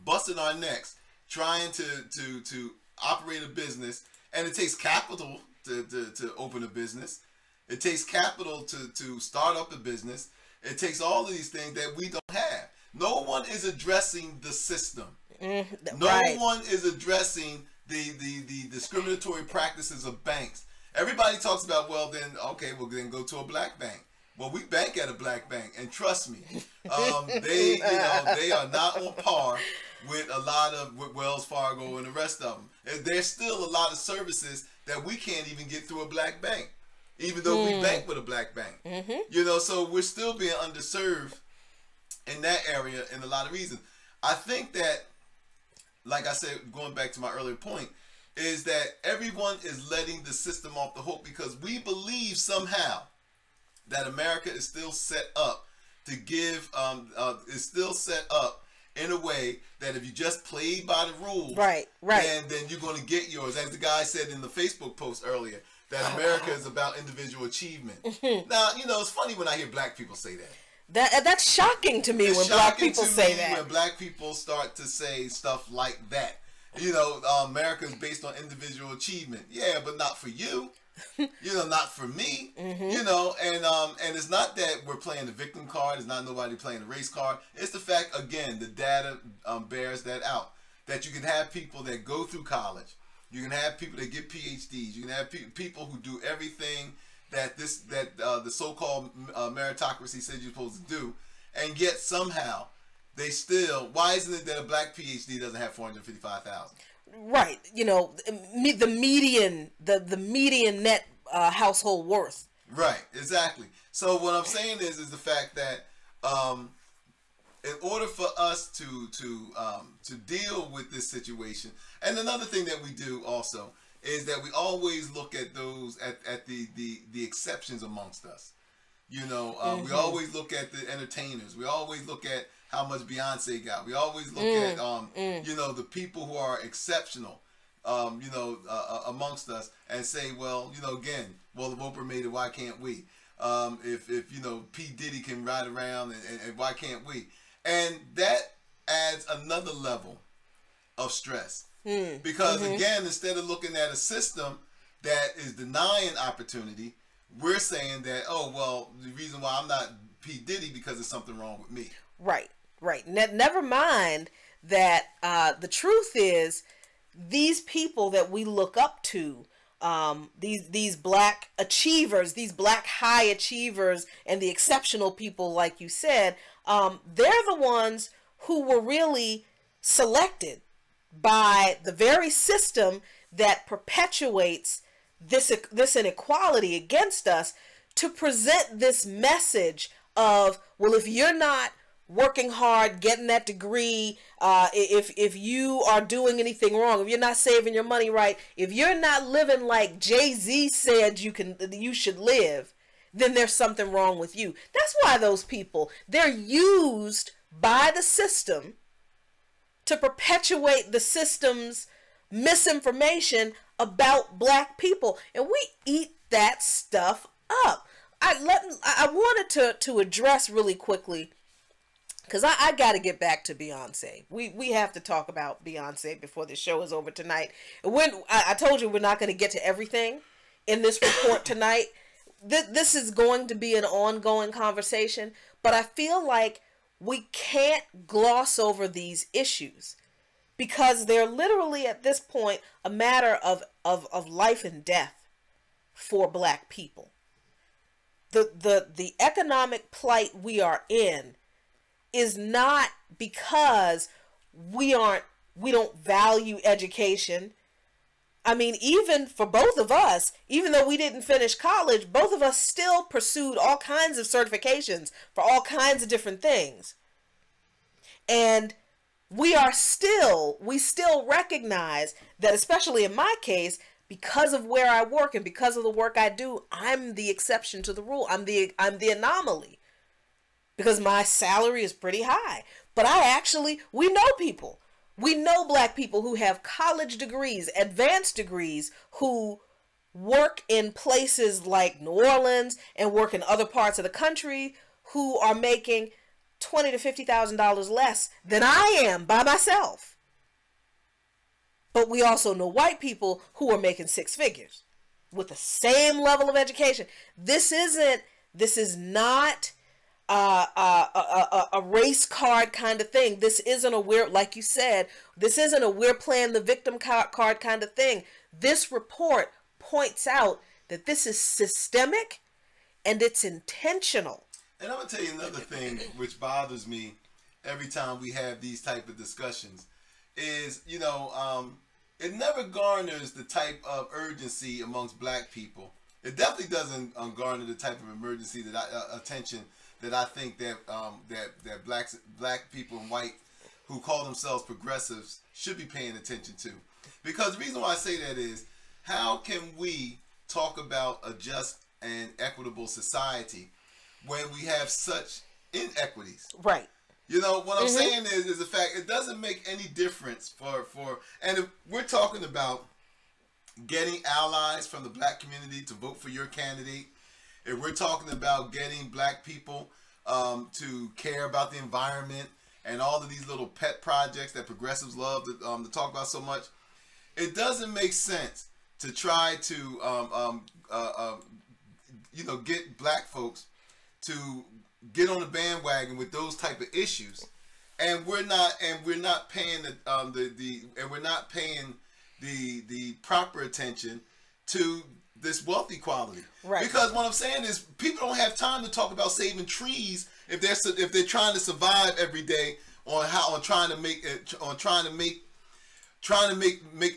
busting our necks, trying to operate a business. And it takes capital to open a business. It takes capital to start up a business. It takes all of these things that we don't have. No one is addressing the system. No one is addressing the discriminatory practices of banks. Everybody talks about, well, then, okay, well, then go to a black bank. Well, we bank at a black bank, and trust me, they are not on par with a lot of Wells Fargo and the rest of them. And there's still a lot of services that we can't even get through a black bank, even though we bank with a black bank. You know, so we're still being underserved in that area in a lot of reasons. I think that, like I said, going back to my earlier point, is that everyone is letting the system off the hook because we believe somehow that America is still set up to give, is still set up in a way that if you just play by the rules, then you're going to get yours. As the guy said in the Facebook post earlier, that America is about individual achievement. Now, you know, it's funny when I hear black people say that. That's shocking to me when black people say that. When black people start to say stuff like that. You know, America is based on individual achievement. Yeah, but not for you. You know, not for me. You know, and it's not that we're playing the victim card. It's not nobody playing the race card. It's the fact, again, the data bears that out. That you can have people that go through college. You can have people that get PhDs. You can have people who do everything that the so-called meritocracy says you're supposed to do, and yet somehow they still. Why isn't it that a black PhD doesn't have $455,000? Right. You know, the median net household worth. Right. Exactly. So what I'm saying is the fact that in order for us to deal with this situation, and another thing that we do also is that we always look at those at the exceptions amongst us. You know, we always look at the entertainers. We always look at how much Beyonce got. We always look at you know, the people who are exceptional, you know, amongst us, and say, well, you know, again, well, if Oprah made it, why can't we? If you know, P. Diddy can ride around, and why can't we? And that adds another level of stress. Because again, instead of looking at a system that is denying opportunity, we're saying that, oh, well, the reason why I'm not P. Diddy because there's something wrong with me. Right. Never mind that the truth is, these people that we look up to, these black achievers, these black high achievers, and the exceptional people, like you said, they're the ones who were really selected by the very system that perpetuates this inequality against us, to present this message of, well, if you're not working hard, getting that degree, if you are doing anything wrong, if you're not saving your money right, if you're not living like Jay-Z said you should live, then there's something wrong with you. That's why those people, they're used by the system to perpetuate the system's misinformation about black people, and we eat that stuff up. I wanted to address really quickly, because I got to get back to Beyonce. We have to talk about Beyonce before the show is over tonight. I told you we're not going to get to everything in this report tonight. This is going to be an ongoing conversation, but I feel like we can't gloss over these issues, because they're literally at this point a matter of life and death for black people. The economic plight we are in is not because we don't value education. I mean, even for both of us, even though we didn't finish college, both of us still pursued all kinds of certifications for all kinds of different things. And we still recognize that, especially in my case, because of where I work and because of the work I do, I'm the exception to the rule. I'm the anomaly, because my salary is pretty high. But we know people. We know black people who have college degrees, advanced degrees, who work in places like New Orleans and work in other parts of the country, who are making $20,000 to $50,000 less than I am by myself. But we also know white people who are making six figures with the same level of education. This is not a race card kind of thing. This isn't like you said, this isn't a we're playing the victim card kind of thing. This report points out that this is systemic and it's intentional. And I'm going to tell you another thing which bothers me every time we have these type of discussions is, you know, it never garners the type of urgency amongst black people. It definitely doesn't garner the type of emergency attention that I think that that black people and white who call themselves progressives should be paying attention to. Because the reason why I say that is, how can we talk about a just and equitable society when we have such inequities? Right. You know, what I'm saying is the fact it doesn't make any difference and if we're talking about getting allies from the black community to vote for your candidate, if we're talking about getting black people to care about the environment and all of these little pet projects that progressives love to talk about so much, it doesn't make sense to try to you know, get black folks to get on the bandwagon with those type of issues, and we're not paying the proper attention to this wealth equality. Right. Because what I'm saying is, people don't have time to talk about saving trees if they're trying to survive every day on trying to make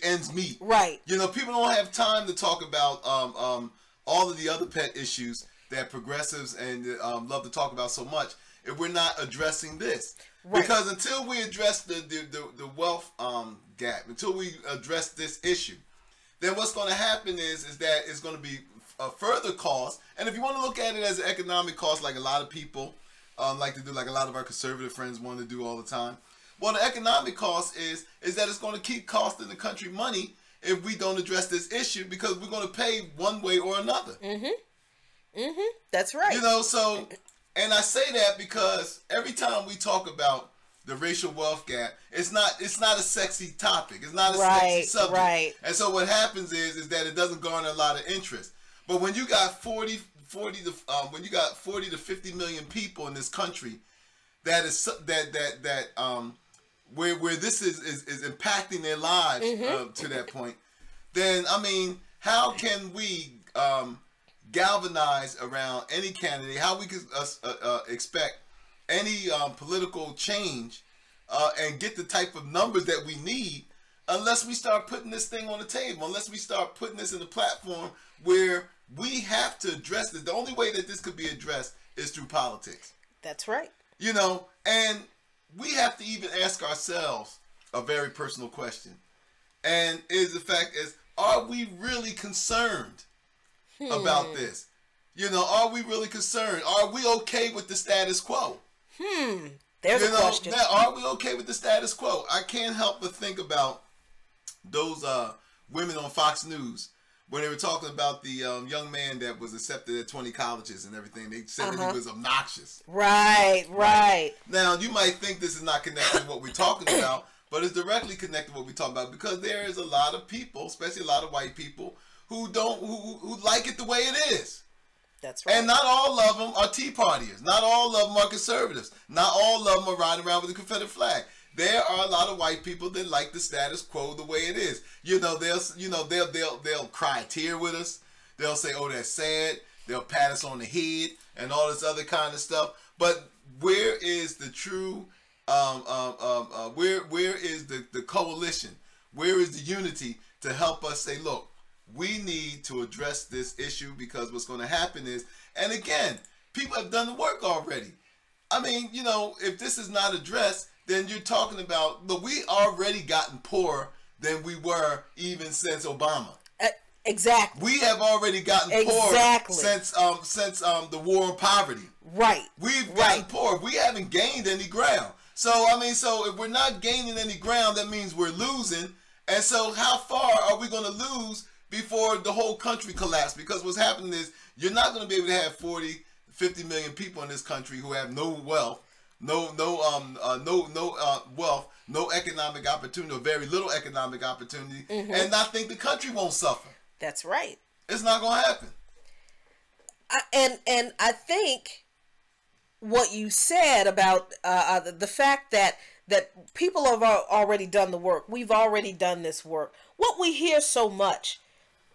ends meet. Right. You know, people don't have time to talk about all of the other pet issues that progressives and love to talk about so much if we're not addressing this. Right. Because until we address the wealth gap, until we address this issue, then what's going to happen is that it's going to be a further cost. And if you want to look at it as an economic cost, like a lot of people like to do, like a lot of our conservative friends want to do all the time. Well, the economic cost is that it's going to keep costing the country money if we don't address this issue, because we're going to pay one way or another. That's right. You know, so, and I say that because every time we talk about the racial wealth gap, it's not a sexy topic. It's not a sexy subject. Right. And so what happens is that it doesn't garner a lot of interest. But when you got 40 to 50 million people in this country, where this is impacting their lives to that point, then I mean, how can we galvanize around any candidate? How we could expect any political change and get the type of numbers that we need unless we start putting this thing on the table, unless we start putting this in a platform where we have to address this. The only way that this could be addressed is through politics. That's right. You know, and we have to even ask ourselves a very personal question. And is the fact is, are we really concerned about this? You know, are we really concerned? Are we okay with the status quo? There's a question. Now, are we okay with the status quo? I can't help but think about those women on Fox News when they were talking about the young man that was accepted at 20 colleges and everything. They said that he was obnoxious. Right. Now, you might think this is not connected to what we're talking about, but it's directly connected to what we're talking about, because there is a lot of people, especially a lot of white people, who like it the way it is. That's right. And not all of them are Tea Partiers. Not all of them are conservatives. Not all of them are riding around with the Confederate flag. There are a lot of white people that like the status quo the way it is. You know, they'll cry a tear with us. They'll say, "Oh, that's sad." They'll pat us on the head and all this other kind of stuff. But where is the true? Where is the coalition? Where is the unity to help us say, look, we need to address this issue, because what's going to happen is, and again, people have done the work already. I mean, you know, if this is not addressed, then you're talking about, look, we already gotten poorer than we were even since Obama. Exactly. We have already gotten poorer since the war on poverty. Right. We've gotten poorer. We haven't gained any ground. So, I mean, so if we're not gaining any ground, that means we're losing. And so how far are we going to lose before the whole country collapses? Because what's happening is, you're not going to be able to have 40, 50 million people in this country who have no wealth, no wealth, no economic opportunity, or very little economic opportunity, and not think the country won't suffer. That's right. It's not going to happen. And I think what you said about the fact that people have already done the work. We've already done this work. What we hear so much,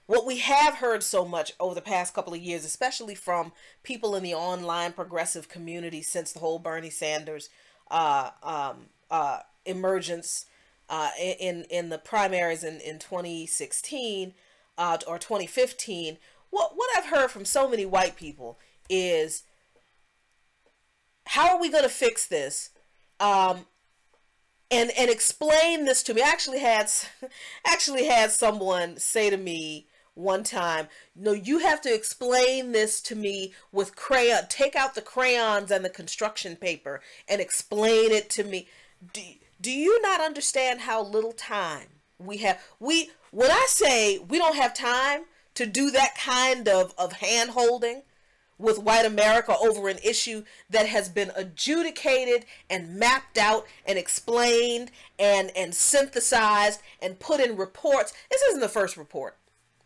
what we have heard so much over the past couple of years, especially from people in the online progressive community since the whole Bernie Sanders emergence in the primaries in 2016 or 2015, what I've heard from so many white people is, how are we going to fix this? And explain this to me. I actually had someone say to me one time, "No, you have to explain this to me with crayon. Take out the crayons and the construction paper and explain it to me." Do you not understand how little time we have? When I say we don't have time to do that kind of hand holding with white America over an issue that has been adjudicated and mapped out and explained and synthesized and put in reports. This isn't the first report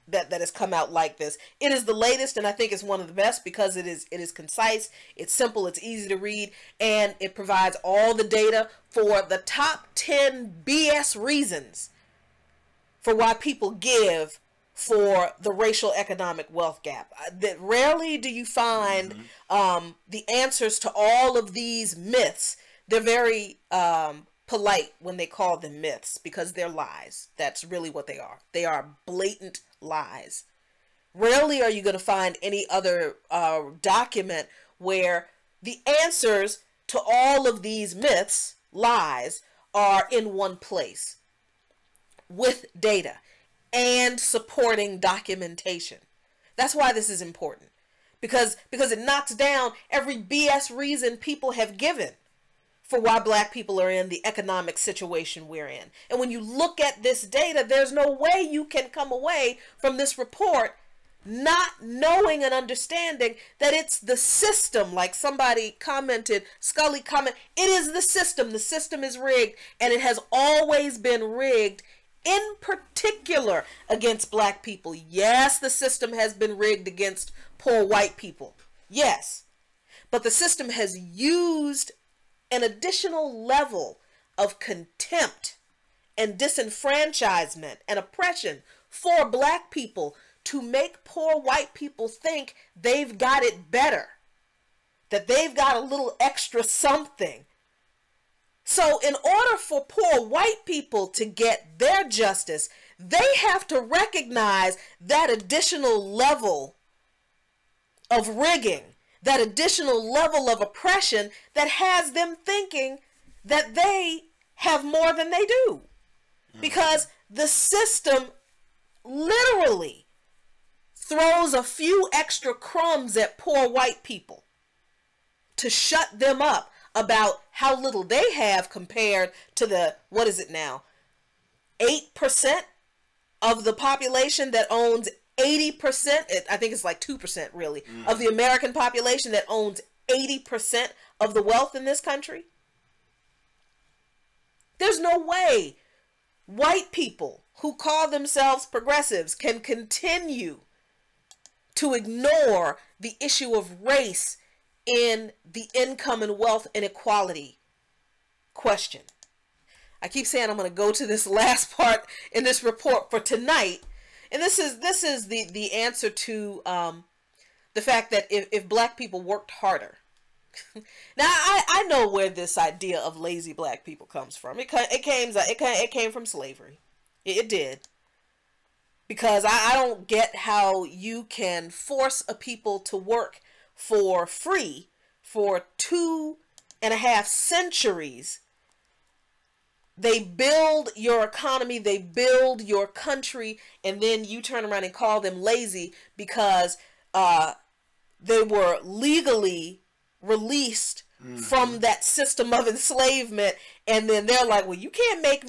that has come out like this. It is the latest, and I think it's one of the best, because it is concise, it's simple, it's easy to read, and it provides all the data for the top 10 BS reasons for why people give for the racial economic wealth gap. That rarely do you find the answers to all of these myths. They're very polite when they call them myths, because they're lies. That's really what they are. They are blatant lies. Rarely are you going to find any other document where the answers to all of these myths, lies, are in one place with data and supporting documentation. That's why this is important, because it knocks down every BS reason people have given for why black people are in the economic situation we're in. And when you look at this data, there's no way you can come away from this report not knowing and understanding that it's the system. Like somebody commented, Scully commented, it is the system. The system is rigged, and it has always been rigged, in particular against black people. Yes, the system has been rigged against poor white people. Yes. But the system has used an additional level of contempt and disenfranchisement and oppression for black people to make poor white people think they've got it better, that they've got a little extra something. So in order for poor white people to get their justice, they have to recognize that additional level of rigging, that additional level of oppression that has them thinking that they have more than they do. Because the system literally throws a few extra crumbs at poor white people to shut them up about how little they have compared to the, what is it now, 8% of the population that owns 80%, I think it's like 2% really, of the American population that owns 80% of the wealth in this country. There's no way white people who call themselves progressives can continue to ignore the issue of race in the income and wealth inequality question. I keep saying I'm going to go to this last part in this report for tonight. And this is the answer to the fact that if black people worked harder. Now I know where this idea of lazy black people comes from. It came from slavery. It did. Because I don't get how you can force a people to work for free for 2.5 centuries. They build your economy, they build your country, and then you turn around and call them lazy because they were legally released from that system of enslavement, and then they're like, well, you can't make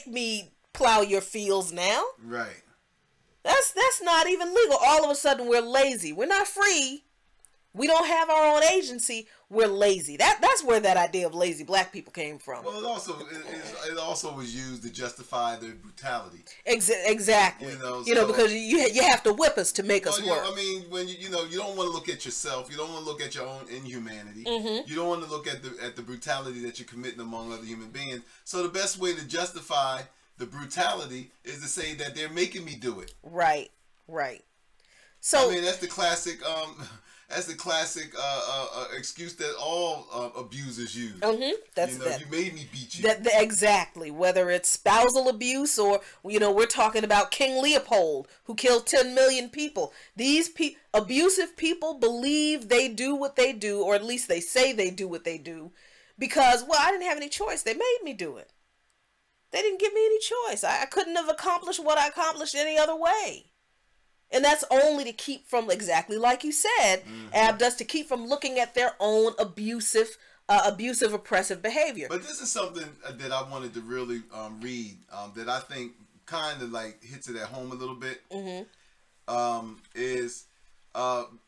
me plow your fields now. Right. That's not even legal. All of a sudden we're lazy. We're not free. We don't have our own agency. We're lazy. That's where that idea of lazy black people came from. Well, it also was used to justify their brutality. Exactly. Because you have to whip us to make us work. I mean, when you don't want to look at yourself. You don't want to look at your own inhumanity. You don't want to look at the brutality that you're committing among other human beings. So the best way to justify the brutality is to say that they're making me do it. Right. So I mean, that's the classic. That's the classic excuse that all abusers use. That's you made me beat you. Exactly. Whether it's spousal abuse or we're talking about King Leopold who killed 10 million people. These abusive people believe they do what they do, or at least they say they do what they do, because I didn't have any choice. They made me do it. They didn't give me any choice. I couldn't have accomplished what I accomplished any other way. And that's only to keep from, exactly like you said, Abdus, to keep from looking at their own abusive, oppressive behavior. But this is something that I wanted to really read that I think kind of like hits it at home a little bit.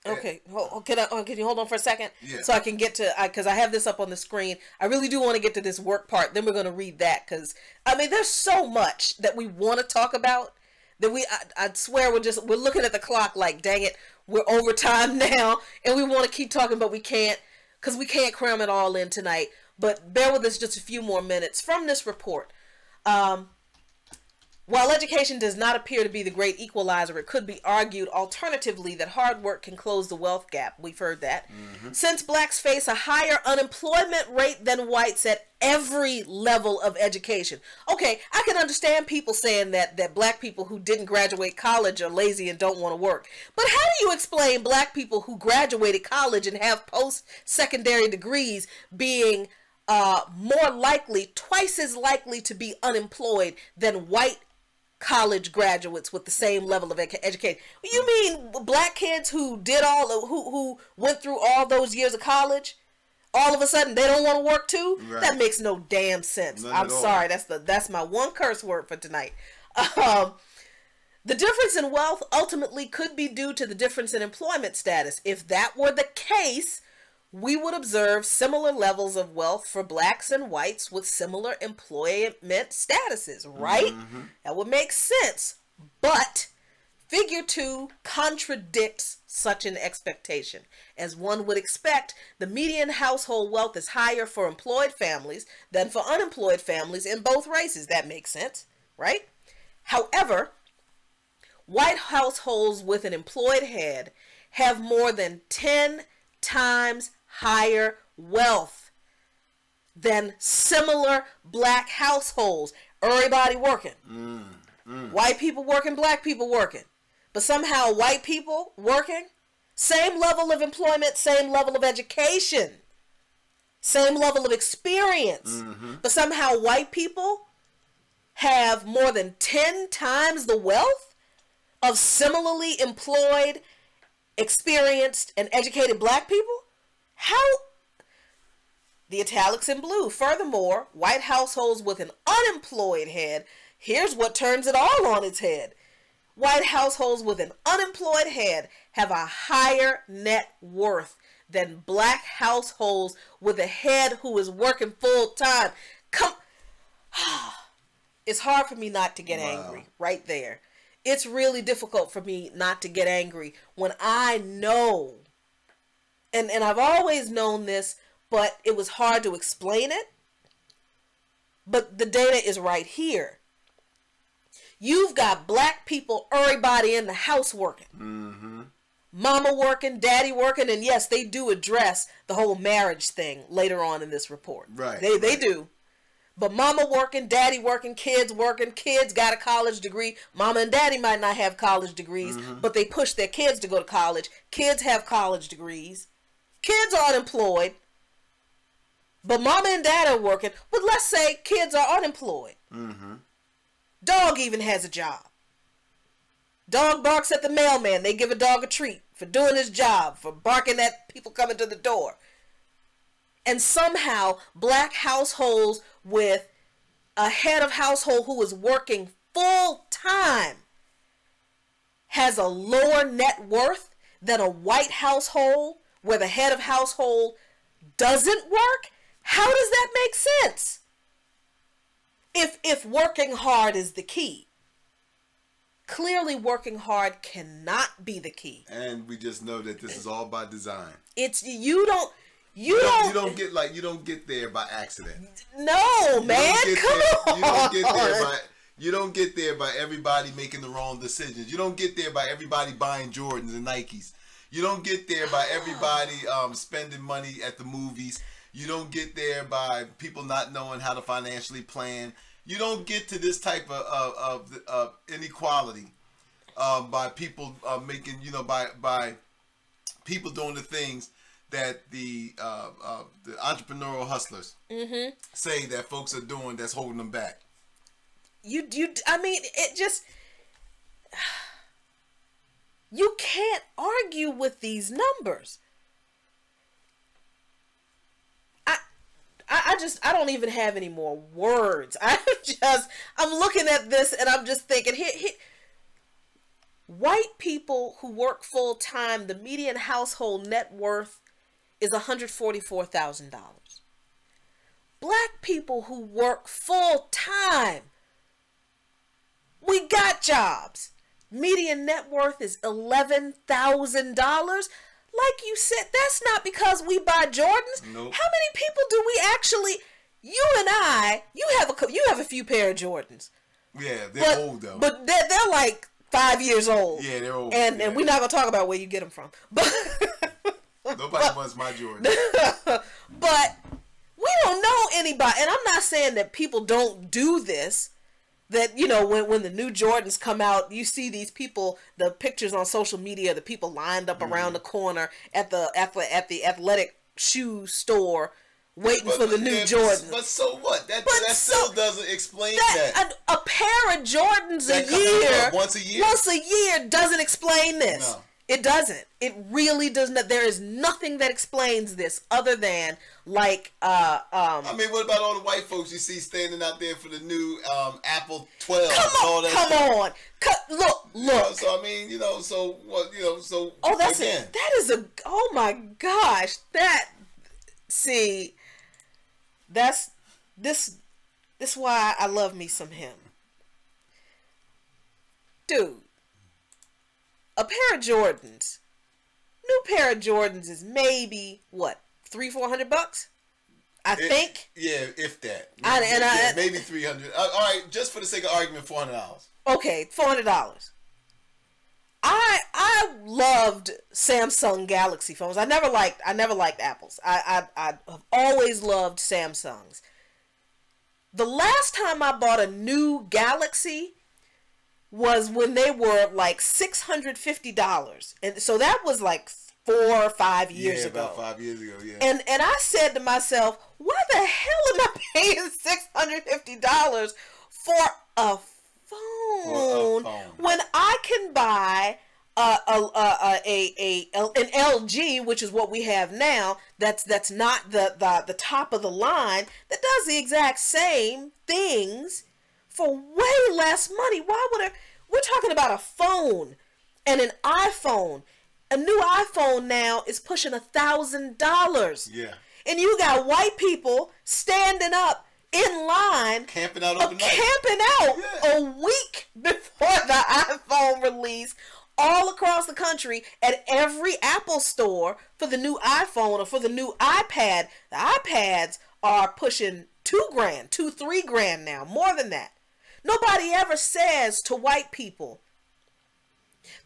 Okay, can you hold on for a second? Yeah. So I can get to, because I have this up on the screen. I really do want to get to this work part. Then we're going to read that, because I mean, there's so much that we want to talk about that I swear we're looking at the clock like, dang it, we're over time now, and we want to keep talking, but we can't, because we can't cram it all in tonight. But bear with us just a few more minutes from this report. While education does not appear to be the great equalizer, it could be argued alternatively that hard work can close the wealth gap. We've heard that. Since blacks face a higher unemployment rate than whites at every level of education. Okay, I can understand people saying that black people who didn't graduate college are lazy and don't want to work. But how do you explain black people who graduated college and have post-secondary degrees being more likely, twice as likely to be unemployed than white college graduates with the same level of education. You mean black kids who did who went through all those years of college, all of a sudden they don't want to work too? Right. That makes no damn sense. I'm sorry. That's my one curse word for tonight. The difference in wealth ultimately could be due to the difference in employment status. If that were the case, we would observe similar levels of wealth for blacks and whites with similar employment statuses, right? Mm-hmm. That would make sense. But figure 2 contradicts such an expectation. As one would expect, the median household wealth is higher for employed families than for unemployed families in both races. That makes sense, right? However, white households with an employed head have more than 10 times higher wealth than similar black households. Everybody working. White people working, black people working. But somehow white people working, same level of employment, same level of education, same level of experience. But somehow white people have more than 10 times the wealth of similarly employed, experienced, and educated black people? How? The italics in blue. Furthermore, white households with an unemployed head, here's what turns it all on its head. White households with an unemployed head have a higher net worth than black households with a head who is working full time. It's hard for me not to get angry right there. It's really difficult for me not to get angry when I know, and I've always known this, but it was hard to explain it. But the data is right here. You've got black people, everybody in the house working. Mama working, daddy working, and yes, they do address the whole marriage thing later on in this report. Right. They do. But mama working, daddy working, kids got a college degree. Mama and daddy might not have college degrees, but they push their kids to go to college. Kids have college degrees. Kids are unemployed. But mama and dad are working. But let's say kids are unemployed. Dog even has a job. Dog barks at the mailman. They give a dog a treat for doing his job, for barking at people coming to the door. And somehow black households with a head of household who is working full time has a lower net worth than a white household where the head of household doesn't work? How does that make sense? If working hard is the key, clearly working hard cannot be the key. And we just know that this is all by design. You don't get there by accident. No, man, come on. You don't get there by everybody making the wrong decisions. You don't get there by everybody buying Jordans and Nikes. You don't get there by everybody spending money at the movies. You don't get there by people not knowing how to financially plan. You don't get to this type of inequality by people making, by people doing the things that the entrepreneurial hustlers say that folks are doing that's holding them back. I mean, it just, you can't argue with these numbers. I don't even have any more words. I'm looking at this and I'm just thinking, white people who work full time, the median household net worth is $144,000. Black people who work full time, we got jobs. Median net worth is $11,000. Like you said, that's not because we buy Jordans. Nope. How many people do we actually? You and I, you have a few pair of Jordans. Yeah, they're old though. But they're like 5 years old. Yeah, they're old. And we're not gonna talk about where you get them from. But nobody wants my Jordans. But we don't know anybody, and I'm not saying that people don't do this. That, when the new Jordans come out, you see these people, the pictures on social media, the people lined up around the corner at the athletic shoe store waiting for the new Jordans. But so what? That still doesn't explain that. A pair of Jordans that a year, once a year? Once a year doesn't explain this. No. It doesn't. It really does not. There is nothing that explains this other than like I mean, what about all the white folks you see standing out there for the new Apple 12? Come on. Look. You know, so I mean, you know, so what? You know, so oh, that is a. Oh my gosh, that's this why I love me some him, dude. A pair of Jordans, new pair of Jordans is maybe what, $300-400? I think. Yeah, if that. Maybe 300. All right, just for the sake of argument, $400. Okay, $400. I loved Samsung Galaxy phones. I never liked Apples. I have always loved Samsungs. The last time I bought a new Galaxy was when they were like $650, and so that was like 4 or 5 years ago. About 5 years ago, yeah. And I said to myself, why the hell am I paying $650 for a phone when I can buy an LG, which is what we have now, that's not the top of the line, that does the exact same things for way less money? Why would we're talking about a phone and an iPhone. A new iPhone now is pushing $1,000. Yeah. And you got white people standing up in line, camping out overnight. A week before the iPhone release, all across the country at every Apple store for the new iPhone or for the new iPad. The iPads are pushing $2,000, $3,000 now, more than that. Nobody ever says to white people,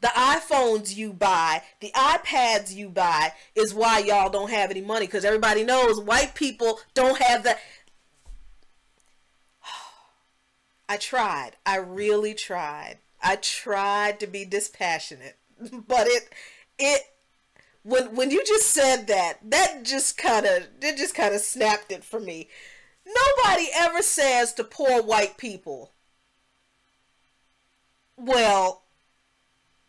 the iPhones you buy, the iPads you buy is why y'all don't have any money, because everybody knows white people don't have the... I tried. I really tried. I tried to be dispassionate, but when you just said that just kind of snapped it for me. Nobody ever says to poor white people, well,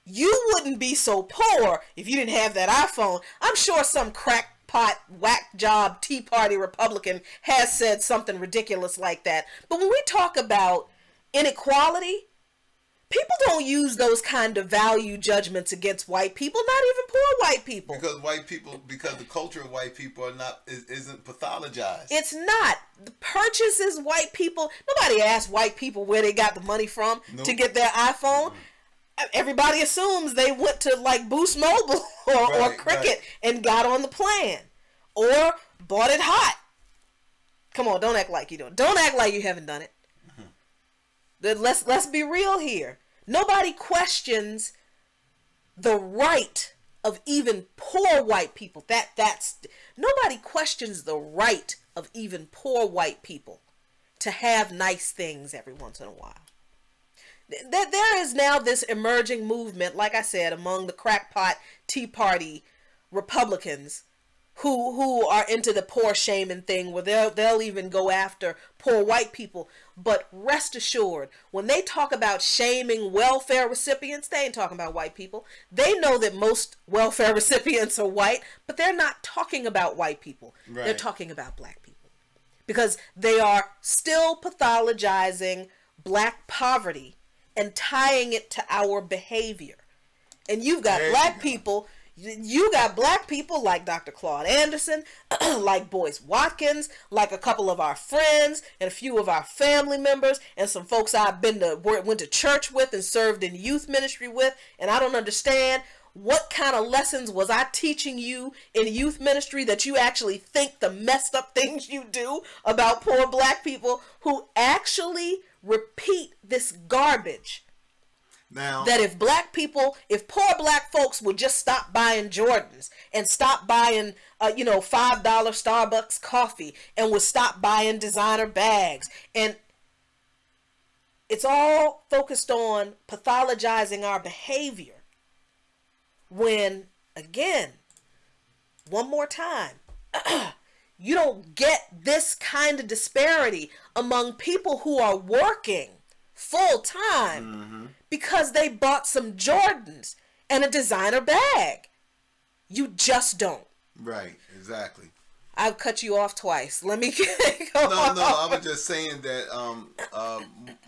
you wouldn't be so poor if you didn't have that iPhone. I'm sure some crackpot, whack job, Tea Party Republican has said something ridiculous like that. But when we talk about inequality, people don't use those kind of value judgments against white people, not even poor white people. Because the culture of white people isn't pathologized. It's not. The purchases white people, nobody asked white people where they got the money from to get their iPhone. Everybody assumes they went to like Boost Mobile or Cricket and got on the plan or bought it hot. Come on, don't act like you don't. Don't act like you haven't done it. Let's be real here. Nobody questions the right of even poor white people. Nobody questions the right of even poor white people to have nice things every once in a while. There is now this emerging movement, like I said, among the crackpot Tea Party Republicans who are into the poor shaming thing, where they'll even go after poor white people. But rest assured, when they talk about shaming welfare recipients, they ain't talking about white people. They know that most welfare recipients are white, but they're not talking about white people. Right. They're talking about black people, because they are still pathologizing black poverty and tying it to our behavior. And you've got black people. You got black people like Dr. Claude Anderson, like Boyce Watkins, like a couple of our friends and a few of our family members and some folks I've went to church with and served in youth ministry with. And I don't understand, what kind of lessons was I teaching you in youth ministry that you actually think the messed up things you do about poor black people who actually repeat this garbage? Now, that if poor black folks would just stop buying Jordans and stop buying, $5 Starbucks coffee and would stop buying designer bags, and it's all focused on pathologizing our behavior. When, again, one more time, you don't get this kind of disparity among people who are working full time because they bought some Jordans and a designer bag. You just don't. Right, exactly. I've cut you off twice. Let me go No, I was just saying that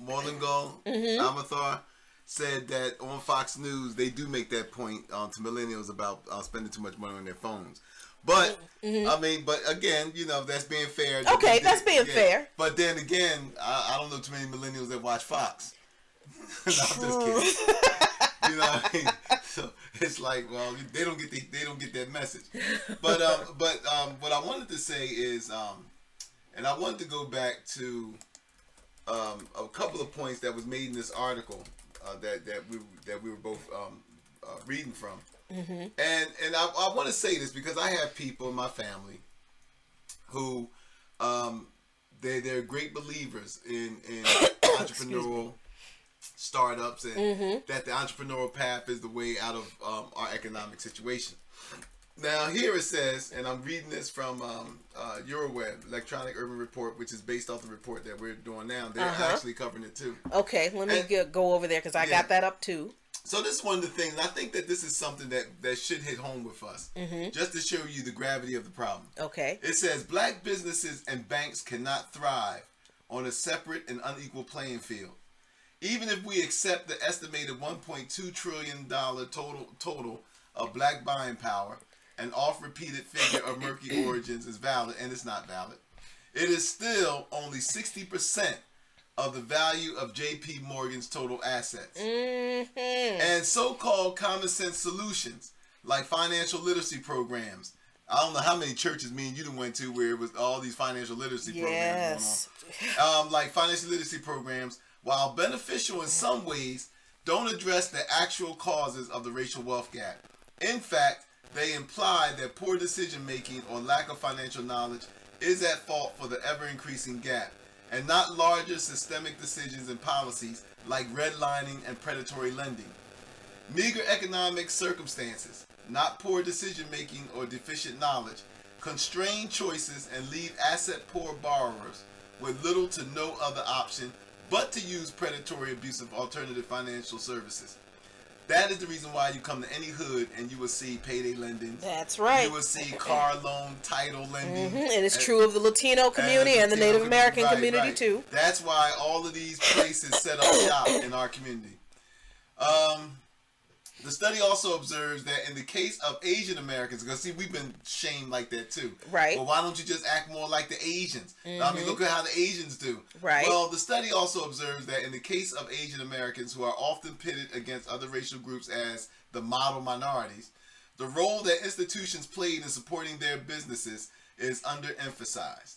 Morlingo Amathar said that on Fox News they do make that point to millennials about spending too much money on their phones. But I mean, but again, you know, that's being fair. Okay, that's being fair. But then again, I don't know too many millennials that watch Fox. No, I'm just kidding. You know what I mean? So it's like, well, they don't get that message. But what I wanted to say is, and I wanted to go back to a couple of points that was made in this article that we were both reading from. And I want to say this because I have people in my family who they're great believers in entrepreneurial startups and that the entrepreneurial path is the way out of our economic situation. Now here it says, and I'm reading this from Euroweb, Electronic Urban Report, which is based off the report that we're doing now. They're actually covering it too. Okay, let me go over there because I got that up too. So this is one of the things, and I think that this is something that should hit home with us, just to show you the gravity of the problem. Okay. It says, black businesses and banks cannot thrive on a separate and unequal playing field. Even if we accept the estimated $1.2 trillion total of black buying power, an oft-repeated figure of murky origins is valid, and it's not valid, it is still only 60% of the value of J.P. Morgan's total assets. And so-called common sense solutions like financial literacy programs. I don't know how many churches me and you went to where it was all these financial literacy programs going on. Like financial literacy programs, while beneficial in some ways, don't address the actual causes of the racial wealth gap. In fact, they imply that poor decision making or lack of financial knowledge is at fault for the ever-increasing gap, and not larger systemic decisions and policies like redlining and predatory lending. Meager economic circumstances, not poor decision-making or deficient knowledge, constrain choices and leave asset-poor borrowers with little to no other option but to use predatory, abusive alternative financial services. That is the reason why you come to any hood and you will see payday lending. That's right. You will see car loan, title lending. And it's true of the Latino community and the Native American community too. That's why all of these places set up shop in our community. The study also observes that in the case of Asian Americans, because see, we've been shamed like that too. Right. Well, why don't you just act more like the Asians? I mean, look at how the Asians do. Right. Well, the study also observes that in the case of Asian Americans who are often pitted against other racial groups as the model minorities, the role that institutions played in supporting their businesses is underemphasized.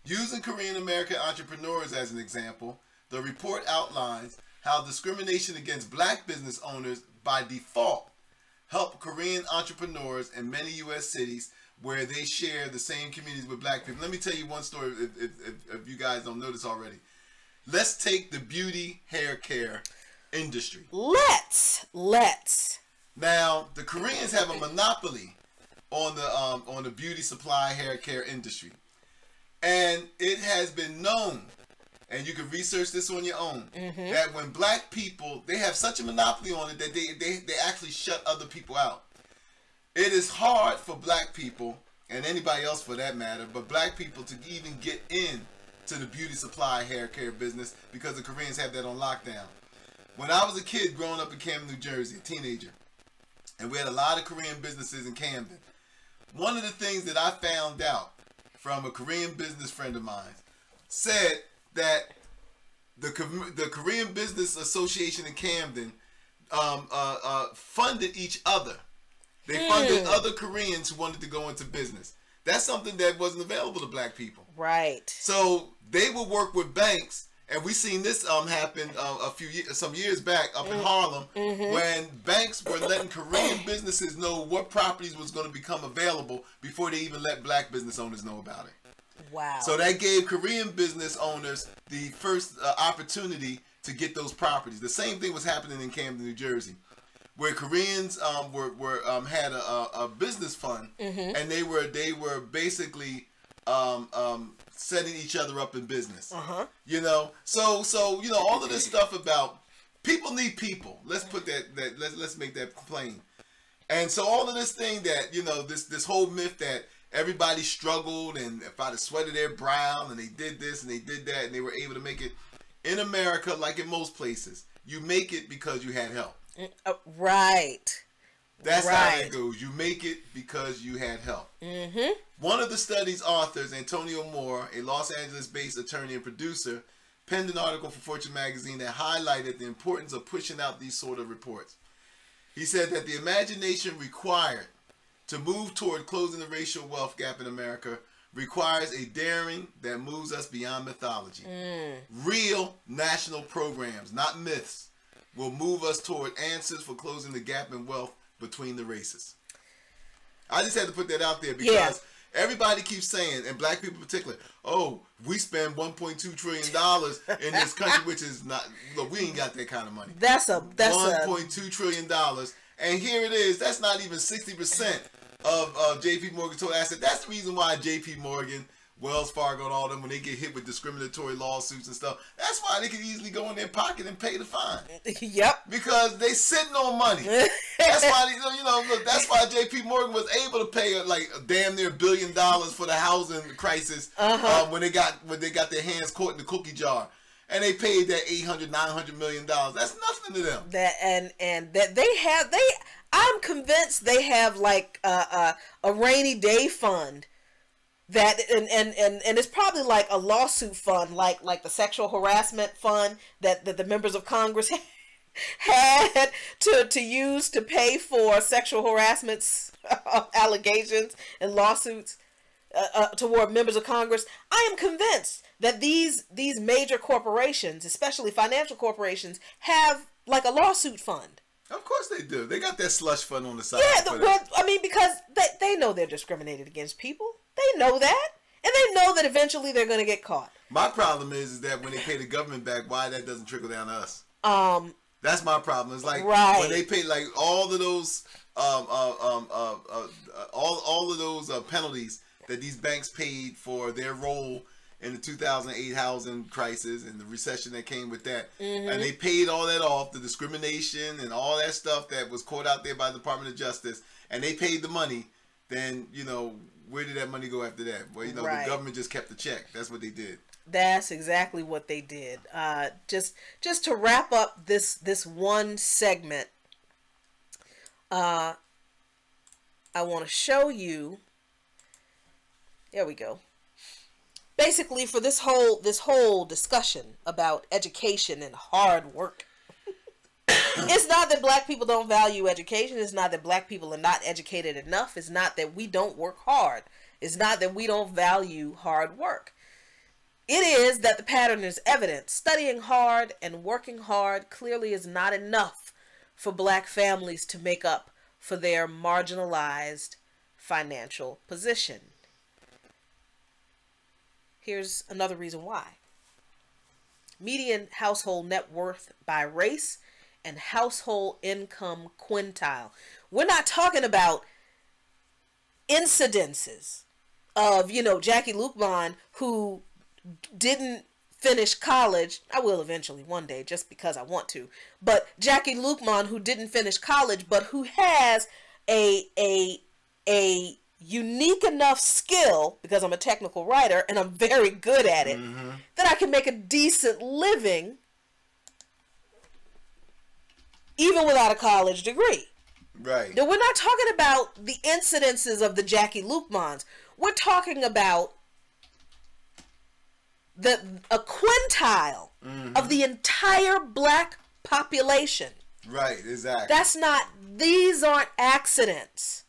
Using Korean American entrepreneurs as an example, the report outlines how discrimination against black business owners by default help Korean entrepreneurs in many U.S. cities where they share the same communities with black people. Let me tell you one story if you guys don't know this already. Let's take the beauty hair care industry. Let's. Now, the Koreans have a monopoly on the beauty supply hair care industry. And it has been known, and you can research this on your own, that when black people, they have such a monopoly on it that they actually shut other people out. It is hard for black people, and anybody else for that matter, but black people to even get in to the beauty supply hair care business because the Koreans have that on lockdown. When I was a kid growing up in Camden, New Jersey, a teenager, and we had a lot of Korean businesses in Camden, one of the things that I found out from a Korean business friend of mine said that the Korean Business Association in Camden funded each other. They funded other Koreans who wanted to go into business. That's something that wasn't available to black people. Right. So they would work with banks, and we seen this happen some years back up in Harlem when banks were letting Korean businesses know what properties was going to become available before they even let black business owners know about it. Wow. So that gave Korean business owners the first opportunity to get those properties. The same thing was happening in Camden, New Jersey, where Koreans had a business fund, and they were basically setting each other up in business. Uh-huh. You know, so you know, all of this stuff about people need people. Let's put let's make that plain. And so all of this thing that, you know, this whole myth that everybody struggled and by the sweat of their brow and they did this and they did that and they were able to make it in America, like in most places, you make it because you had help. Right. That's how it goes. You make it because you had help. Mm-hmm. One of the study's authors, Antonio Moore, a Los Angeles-based attorney and producer, penned an article for Fortune magazine that highlighted the importance of pushing out these sort of reports. He said that the imagination required to move toward closing the racial wealth gap in America requires a daring that moves us beyond mythology. Real national programs, not myths, will move us toward answers for closing the gap in wealth between the races. I just had to put that out there because everybody keeps saying, and black people in particular, oh, we spend $1.2 trillion in this country, which is not, look, we ain't got that kind of money. That's $1.2 trillion. And here it is, that's not even 60% of JP Morgan total asset. That's the reason why JP Morgan, Wells Fargo, and all them, when they get hit with discriminatory lawsuits and stuff, that's why they can easily go in their pocket and pay the fine. Yep. Because they sitting on money. That's why, you know, look, that's why JP Morgan was able to pay like damn near $1 billion for the housing crisis when they got their hands caught in the cookie jar. And they paid that $800-900 million. That's nothing to them. I'm convinced they have like a rainy day fund that and it's probably like a lawsuit fund, like the sexual harassment fund that the members of Congress had to use to pay for sexual harassment allegations and lawsuits toward members of Congress. I am convinced that these major corporations, especially financial corporations, have like a lawsuit fund. Of course they do. They got that slush fund on the side. Yeah, I mean, because they know they're discriminated against people. They know that. And they know that eventually they're going to get caught. My problem is that when they pay the government back, why that doesn't trickle down to us. That's my problem. It's like when they pay like all of those all of those penalties that these banks paid for their role in the 2008 housing crisis and the recession that came with that. And they paid all that off, the discrimination and all that stuff that was caught out there by the Department of Justice, and they paid the money. Then, you know, where did that money go after that? Well, you know, the government just kept the check. That's what they did. That's exactly what they did. Just to wrap up this one segment, I want to show you. There we go. Basically, for this whole discussion about education and hard work, it's not that black people don't value education. It's not that black people are not educated enough. It's not that we don't work hard. It's not that we don't value hard work. It is that the pattern is evident. Studying hard and working hard clearly is not enough for black families to make up for their marginalized financial position. Here's another reason why. Median household net worth by race and household income quintile. We're not talking about incidences of, you know, Jackie Luqman, who didn't finish college. I will eventually one day, just because I want to. But Jackie Luqman, who didn't finish college, but who has a unique enough skill, because I'm a technical writer and I'm very good at it, that I can make a decent living even without a college degree. Right. Now, we're not talking about the incidences of the Jackie Luqmans. We're talking about a quintile of the entire black population. Right, exactly. These aren't accidents.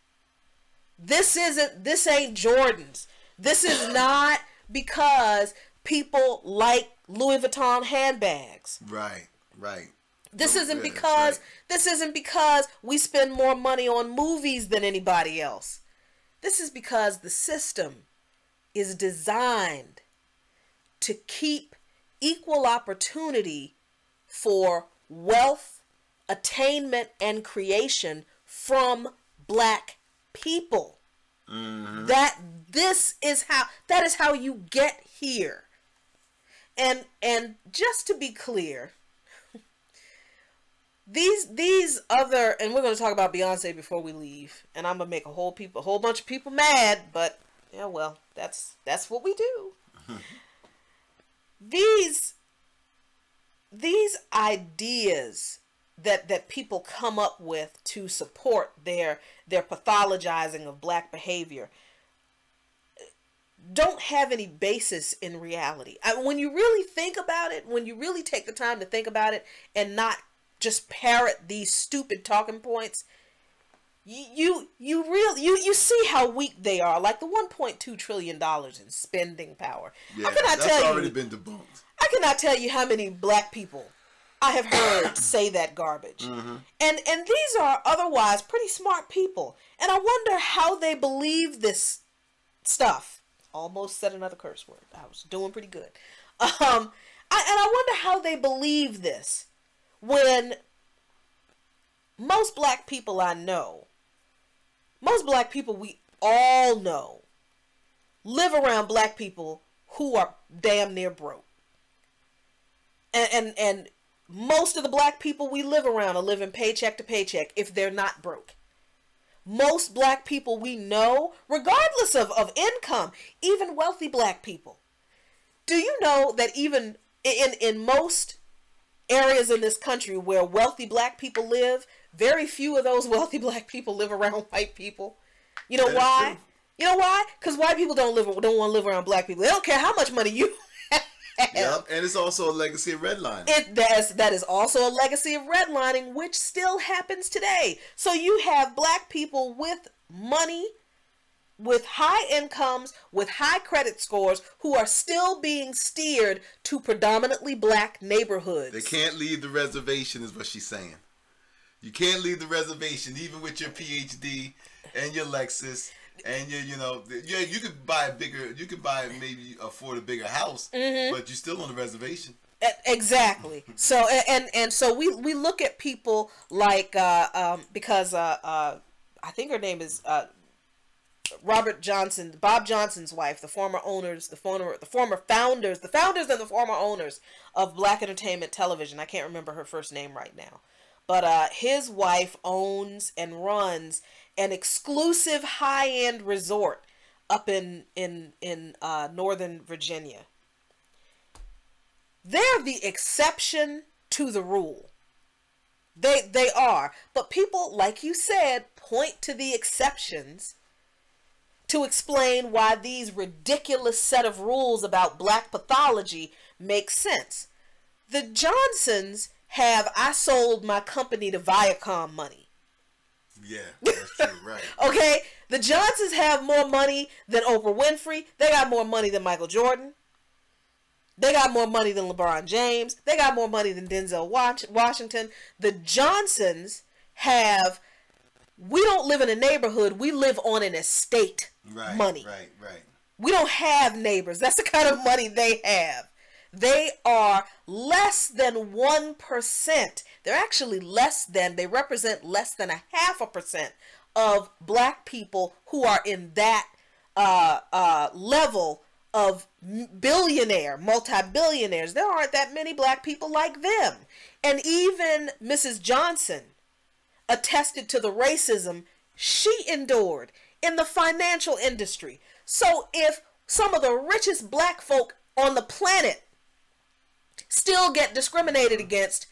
This ain't Jordans. This is not because people like Louis Vuitton handbags. Right. This isn't because we spend more money on movies than anybody else. This is because the system is designed to keep equal opportunity for wealth, attainment, and creation from black people. Mm-hmm. That is how you get here. And just to be clear, these other, and we're going to talk about Beyonce before we leave, and I'm going to make a whole bunch of people mad, but yeah, well, that's what we do. These ideas that people come up with to support their pathologizing of black behavior don't have any basis in reality. When you really think about it, when you really take the time to think about it and not just parrot these stupid talking points, you see how weak they are. Like the $1.2 trillion in spending power. Yeah, that's already been debunked. I cannot tell you how many black people I have heard say that garbage. Mm-hmm. And these are otherwise pretty smart people. And I wonder how they believe this stuff. Almost said another curse word. I was doing pretty good. And I wonder how they believe this when most black people I know, most black people we all know, live around black people who are damn near broke. And most of the black people we live around are living paycheck to paycheck if they're not broke. Most black people we know, regardless of income, even wealthy black people. Do you know that even in most areas in this country where wealthy black people live, very few of those wealthy black people live around white people? You know why? You know why? Because white people don't want to live around black people. They don't care how much money you have. Yep, and it's also a legacy of redlining. That is also a legacy of redlining, which still happens today. So you have black people with money, with high incomes, with high credit scores, who are still being steered to predominantly black neighborhoods. They can't leave the reservation, is what she's saying. You can't leave the reservation, even with your PhD and your Lexus. And you could buy maybe afford a bigger house, mm-hmm. but you're still on the reservation. Exactly. So and so we look at people like because I think her name is Bob Johnson's wife, the former founders and the former owners of Black Entertainment Television. I can't remember her first name right now, but his wife owns and runs an exclusive high-end resort up in Northern Virginia. They're the exception to the rule. They are. But people, like you said, point to the exceptions to explain why these ridiculous set of rules about black pathology make sense. The Johnsons have "I sold my company to Viacom" money. Yeah, that's true, right. Okay, the Johnsons have more money than Oprah Winfrey. They got more money than Michael Jordan. They got more money than LeBron James. They got more money than Denzel Washington. The Johnsons have, we don't live in a neighborhood, we live on an estate money. Right. We don't have neighbors. That's the kind of money they have. They are less than 1%. They're actually they represent less than 0.5% of black people who are in that level of multi-billionaires. There aren't that many black people like them. And even Mrs. Johnson attested to the racism she endured in the financial industry. So if some of the richest black folk on the planet still get discriminated against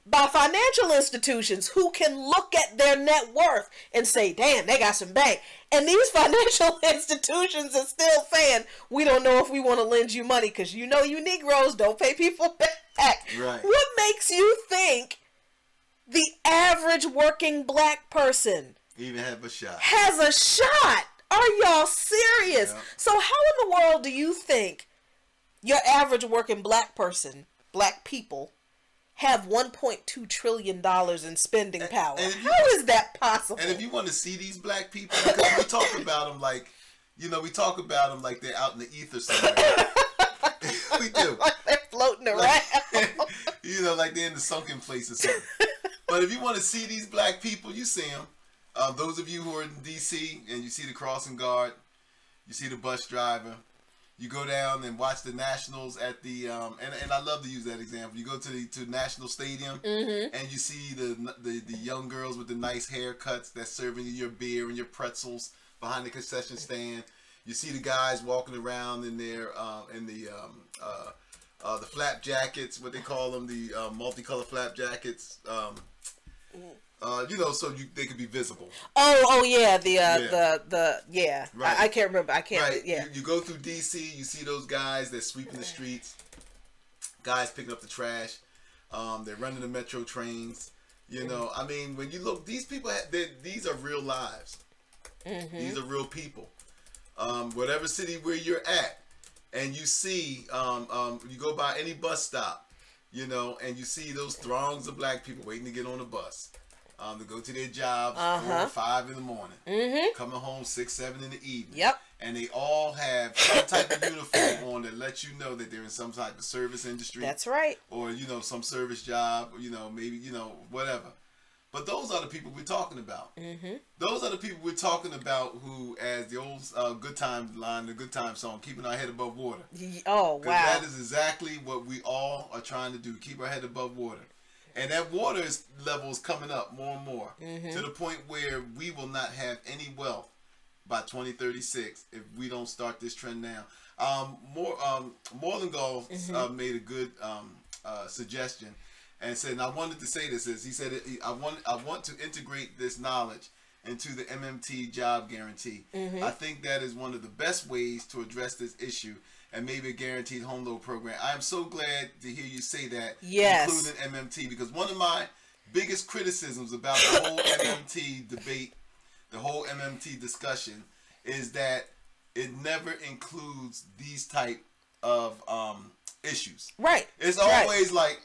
by financial institutions who can look at their net worth and say, damn, they got some bank. And these financial institutions are still saying, we don't know if we want to lend you money because you Negroes don't pay people back. Right. What makes you think the average working black person even have a shot? Has a shot? Are y'all serious? Yeah. So how in the world do you think your average working black people, have $1.2 trillion in spending power? How is that possible? And if you want to see these black people, because we talk about them like, they're out in the ether somewhere. We do. Like they're floating around. Like they're in the sunken place or something. But if you want to see these black people, you see them. Those of you who are in DC and you see the crossing guard, you see the bus driver, you go down and watch the Nationals at the and I love to use that example. You go to National Stadium and you see the young girls with the nice haircuts that's serving you your beer and your pretzels behind the concession stand. You see the guys walking around in their the flap jackets, what they call them, the multicolored flap jackets. So they could be visible. Oh yeah, yeah. Right. I can't remember. I can't. Right. Yeah. You go through DC, you see those guys that sweeping the streets, guys picking up the trash, they're running the metro trains. I mean, when you look, these people, these are real lives. These are real people. Whatever city where you're at, and you see, you go by any bus stop, and you see those throngs of black people waiting to get on the bus. To go to their jobs 4 or 5 in the morning, coming home 6, 7 in the evening. Yep. And they all have some type of uniform on that lets you know that they're in some type of service industry. That's right. Or some service job. Maybe whatever. But those are the people we're talking about. Those are the people we're talking about who, as the old Good Time line, the Good Time song, keeping our head above water. Oh wow! That is exactly what we all are trying to do: keep our head above water. And that water level is coming up more and more to the point where we will not have any wealth by 2036 if we don't start this trend now. Morlingall made a good suggestion and said, and I wanted to say this, he said, I want to integrate this knowledge into the MMT job guarantee. I think that is one of the best ways to address this issue. And maybe a guaranteed home loan program. I am so glad to hear you say that, including MMT, because one of my biggest criticisms about the whole MMT debate, the whole MMT discussion, is that it never includes these type of issues. Right. It's always like,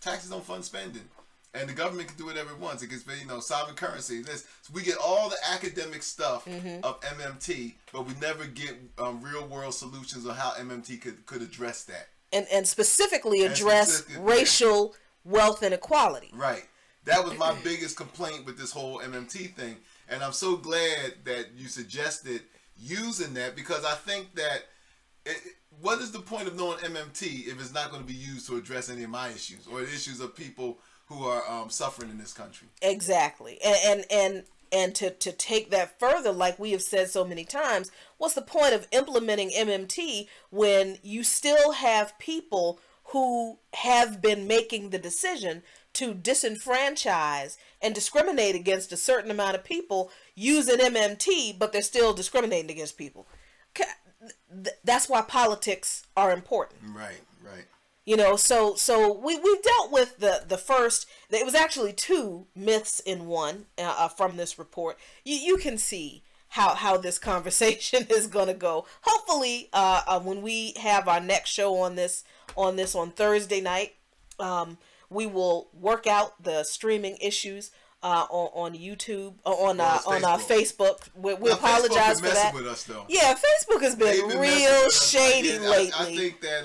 taxes don't fund spending. And the government can do whatever it wants. It gets, sovereign currency. So we get all the academic stuff of MMT, but we never get real world solutions on how MMT could address that. And specifically address racial wealth inequality. Right. That was my biggest complaint with this whole MMT thing. And I'm so glad that you suggested using that, because I think that what is the point of knowing MMT if it's not going to be used to address any of my issues or the issues of people who are suffering in this country? Exactly. And to take that further, like we have said so many times, what's the point of implementing MMT when you still have people who have been making the decision to disenfranchise and discriminate against a certain amount of people using MMT, but they're still discriminating against people? That's why politics are important. Right, right. So we've dealt with the first. It was actually 2 myths in one from this report. You can see how this conversation is going to go. Hopefully, when we have our next show on Thursday night, we will work out the streaming issues on YouTube, on Facebook. We apologize for that. With us, though. Yeah, Facebook has been real shady lately. I think that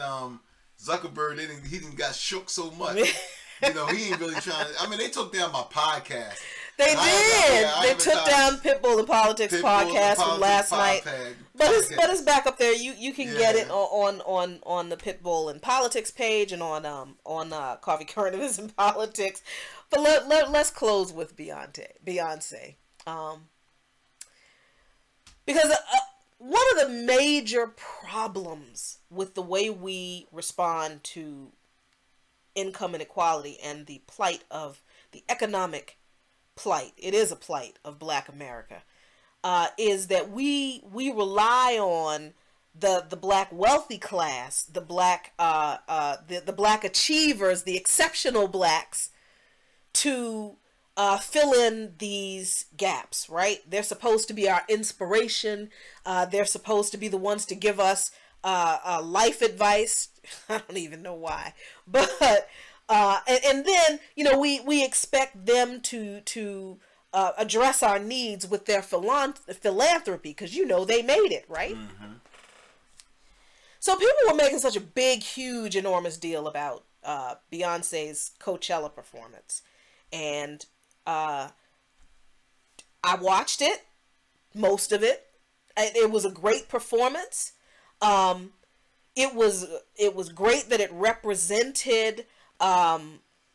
Zuckerberg, he didn't got shook so much. He ain't really trying to. I mean, they took down my podcast. They did. They took down Pitbull and Politics podcast from last night. But it's back up there. You can get it on the Pitbull and Politics page and on Coffee Current Events and Politics. But let's close with Beyonce. Because one of the major problems with the way we respond to income inequality and the plight of the economic plight, it is a plight of Black America, is that we rely on the Black wealthy class, the Black the Black achievers, the exceptional Blacks, to fill in these gaps, right? They're supposed to be our inspiration. They're supposed to be the ones to give us life advice. I don't even know why, but and then we expect them to address our needs with their philanthropy, because they made it, right? So people were making such a big, huge, enormous deal about Beyonce's Coachella performance, and I watched it, most of it. It was a great performance. It was great that it represented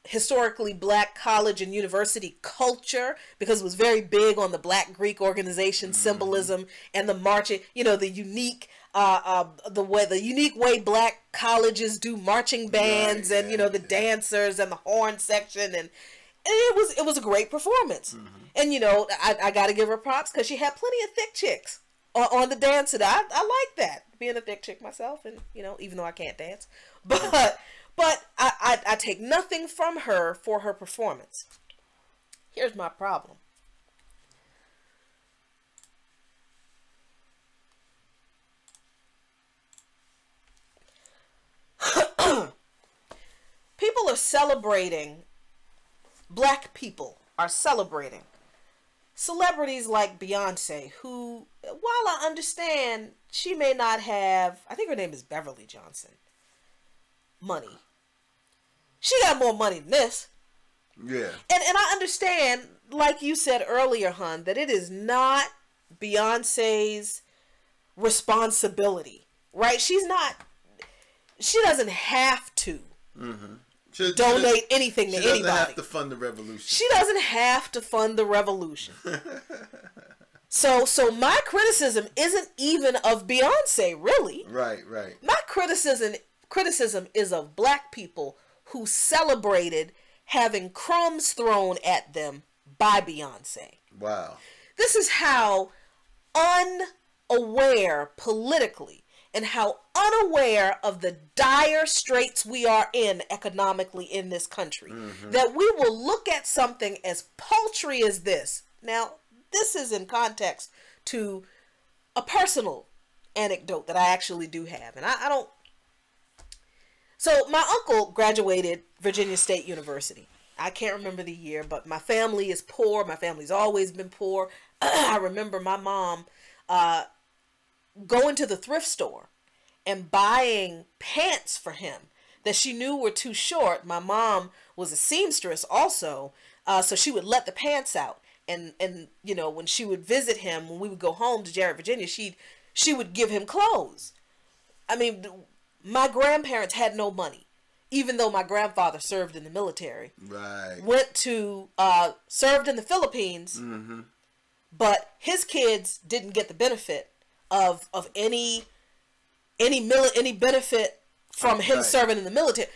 historically black college and university culture, because it was very big on the Black Greek organization symbolism and the marching, the unique the unique way black colleges do marching bands, and the dancers and the horn section, and it was a great performance. And I got to give her props, because she had plenty of thick chicks on the dance. And I like that, being a thick chick myself, and even though I can't dance, but I take nothing from her for her performance. Here's my problem. People are celebrating, black people are celebrating celebrities like Beyonce, who, while I understand she may not have, I think her name is Beverly Johnson, money. She got more money than this. Yeah. And I understand, like you said earlier, hon, that it is not Beyonce's responsibility, right? She doesn't have to donate anything to anybody. She doesn't have to fund the revolution. She doesn't have to fund the revolution. So my criticism isn't even of Beyonce, really. Right. My criticism is of black people who celebrated having crumbs thrown at them by Beyonce. Wow. This is how unaware politically, and how unaware of the dire straits we are in economically in this country, that we will look at something as paltry as this. Now, this is in context to a personal anecdote that I actually do have. And I don't... So, my uncle graduated Virginia State University. I can't remember the year, but my family is poor. My family's always been poor. I remember my mom going to the thrift store and buying pants for him that she knew were too short. My mom was a seamstress also, so she would let the pants out. And when she would visit him, when we would go home to Jarrett, Virginia, she would give him clothes. I mean, my grandparents had no money, even though my grandfather served in the military. Right. Served in the Philippines, but his kids didn't get the benefit of any benefit from him serving in the military.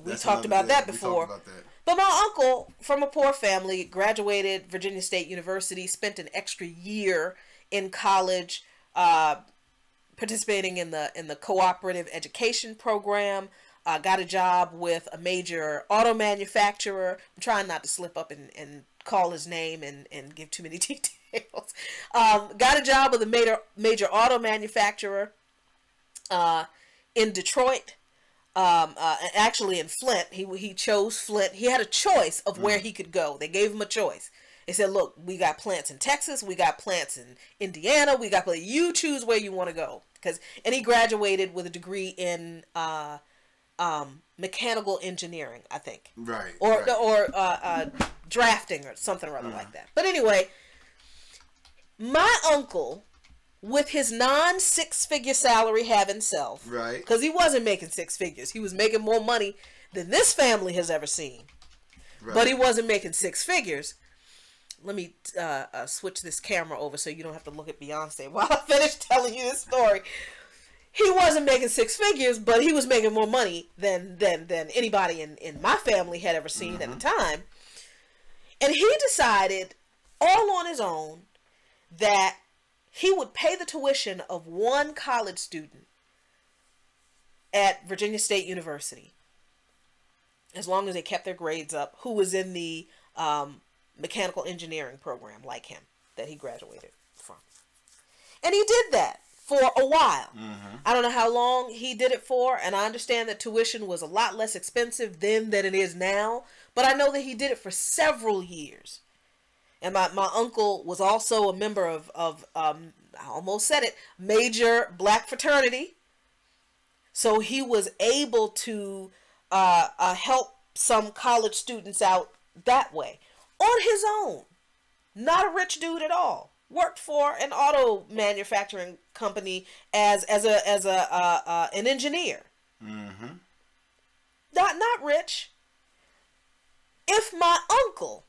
We talked about that before. But my uncle, from a poor family, graduated Virginia State University, spent an extra year in college, participating in the cooperative education program, got a job with a major auto manufacturer. I'm trying not to slip up and call his name and give too many details. Got a job with a major auto manufacturer in Detroit, actually in Flint. He chose Flint. He had a choice of where he could go. They gave him a choice. They said, look, we got plants in Texas, we got plants in Indiana, you choose where you want to go. And he graduated with a degree in mechanical engineering, I think. Right. Or drafting or something or other like that. But anyway, my uncle, with his non-six-figure salary having self, right? Because he wasn't making six figures. He was making more money than this family has ever seen. Right. But he wasn't making six figures. Let me switch this camera over so you don't have to look at Beyonce while I finish telling you this story. He wasn't making six figures, but he was making more money than anybody in my family had ever seen at the time. And he decided, all on his own, that he would pay the tuition of one college student at Virginia State University, as long as they kept their grades up, who was in the mechanical engineering program like him that he graduated from. And he did that for a while. I don't know how long he did it for, and I understand that tuition was a lot less expensive then than it is now, but I know that he did it for several years. And my uncle was also a member of I almost said it, major black fraternity. So he was able to help some college students out that way on his own. not a rich dude at all. Worked for an auto manufacturing company as an engineer. Mm-hmm. Not rich. If my uncle,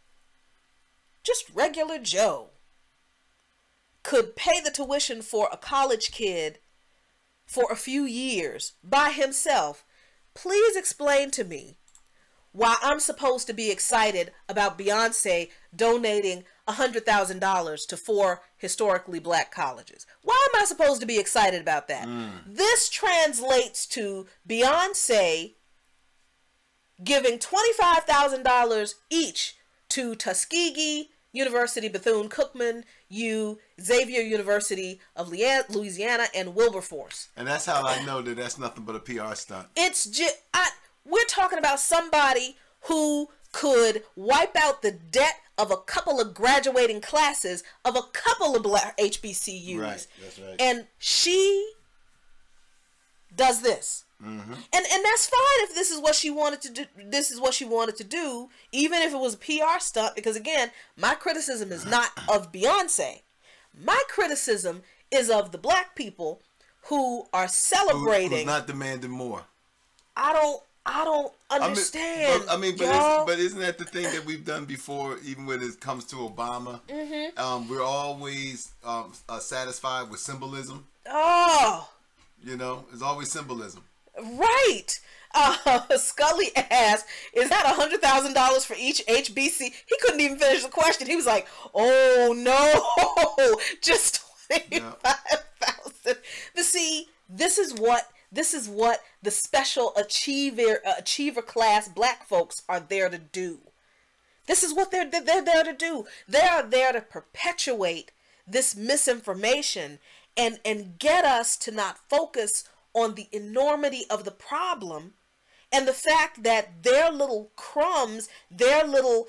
just regular Joe, could pay the tuition for a college kid for a few years by himself, please explain to me why I'm supposed to be excited about Beyonce donating $100,000 to 4 historically black colleges. Why am I supposed to be excited about that? This translates to Beyonce giving $25,000 each to Tuskegee University, Bethune-Cookman, Xavier University of Louisiana, and Wilberforce. And that's how I know that that's nothing but a PR stunt. It's just, we're talking about somebody who could wipe out the debt of a couple of graduating classes of a couple of black HBCUs. Right, that's right. And she does this. Mm-hmm. And that's fine if this is what she wanted to do. This is what she wanted to do, even if it was a PR stunt. Because again, my criticism is not of Beyonce. My criticism is of the black people who are celebrating. Who's not demanding more. I don't understand. But isn't that the thing that we've done before? Even when it comes to Obama, we're always satisfied with symbolism. Oh, it's always symbolism. Right. Scully asked, "Is that $100,000 for each HBC?" He couldn't even finish the question. He was like, "Oh no, just 25,000." But see, this is what the special achiever class black folks are there to do. This is what they're there to do. They are there to perpetuate this misinformation and get us to not focus on the enormity of the problem and the fact that their little crumbs, their little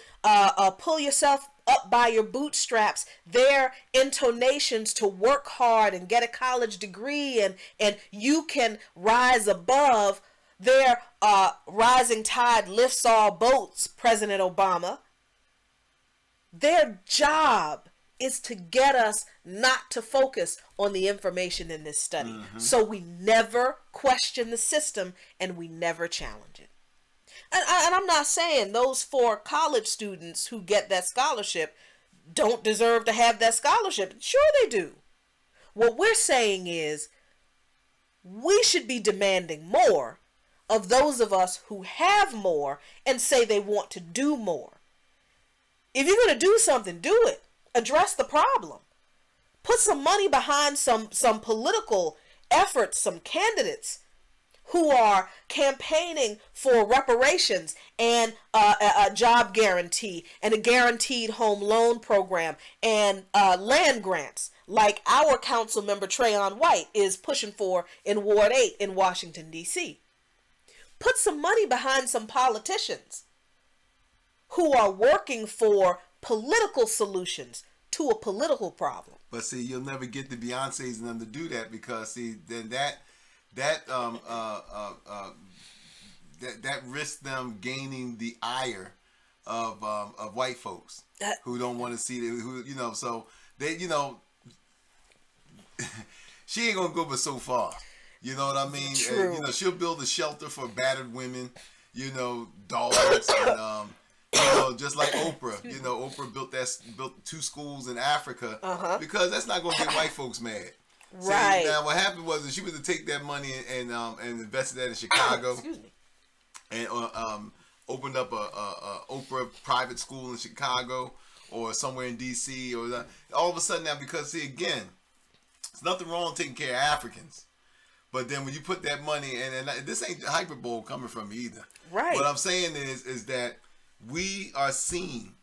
pull yourself up by your bootstraps, their intonations to work hard and get a college degree and you can rise above, their rising tide lifts all boats, President Obama. Their job is to get us not to focus on the information in this study. So we never question the system and we never challenge it. And I'm not saying those 4 college students who get that scholarship don't deserve to have that scholarship. Sure they do. What we're saying is we should be demanding more of those of us who have more and say they want to do more. If you're going to do something, do it. Address the problem. Put some money behind some political efforts, some candidates who are campaigning for reparations and a job guarantee and a guaranteed home loan program and land grants, like our council member Trayon White is pushing for in Ward 8 in Washington, D.C. Put some money behind some politicians who are working for political solutions to a political problem. But see, you'll never get the Beyoncés and them to do that because see, then that risks them gaining the ire of white folks who don't want to see it. Who so they she ain't gonna go but so far. You know what I mean? True. She'll build a shelter for battered women. Dogs and. Just like Oprah, Oprah built 2 schools in Africa because that's not going to get white folks mad. Right. See, now what happened was that she was to take that money and invested that in Chicago. Excuse me. And opened up a Oprah private school in Chicago or somewhere in D.C. or that. All of a sudden now, because see again, there's nothing wrong taking care of Africans, but then when you put that money and this ain't hyperbole coming from me either. Right. What I'm saying is that we are seen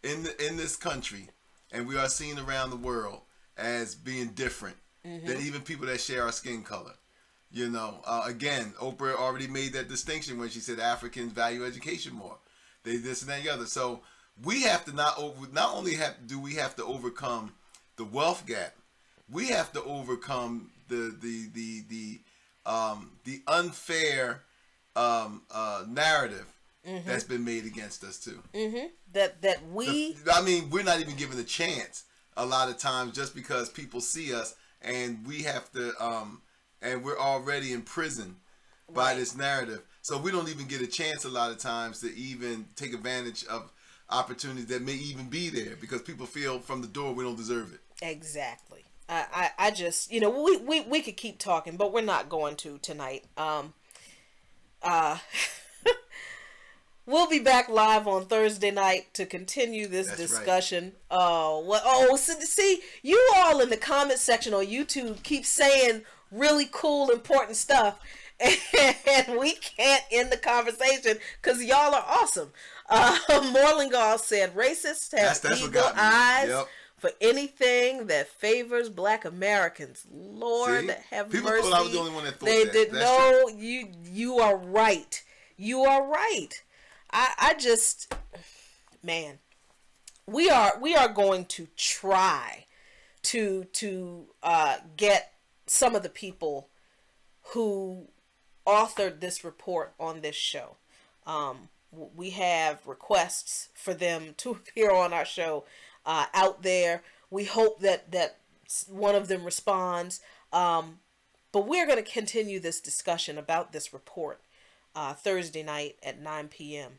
in this country, and we are seen around the world as being different than even people that share our skin color. Again, Oprah already made that distinction when she said Africans value education more. They this and that and the other. So we have to not only do we have to overcome the wealth gap, we have to overcome the unfair narrative that's been made against us too. That we. I mean, we're not even given a chance a lot of times just because people see us and we have to, and we're already in prison by this narrative. So we don't even get a chance a lot of times to even take advantage of opportunities that may even be there because people feel from the door we don't deserve it. Exactly. I just, you know, we could keep talking, but we're not going to tonight. We'll be back live on Thursday night to continue this discussion. Right. See, you all in the comment section on YouTube keep saying really cool, important stuff, and we can't end the conversation because y'all are awesome. Morlingal said, racists have eagle eyes for anything that favors Black Americans. Lord have People mercy. Thought I was the only one that thought they that. did. That's No, true. you are right. You are right. I just, man, we are going to try to get some of the people who authored this report on this show. We have requests for them to appear on our show out there. We hope that one of them responds. But we're going to continue this discussion about this report Thursday night at 9 p.m.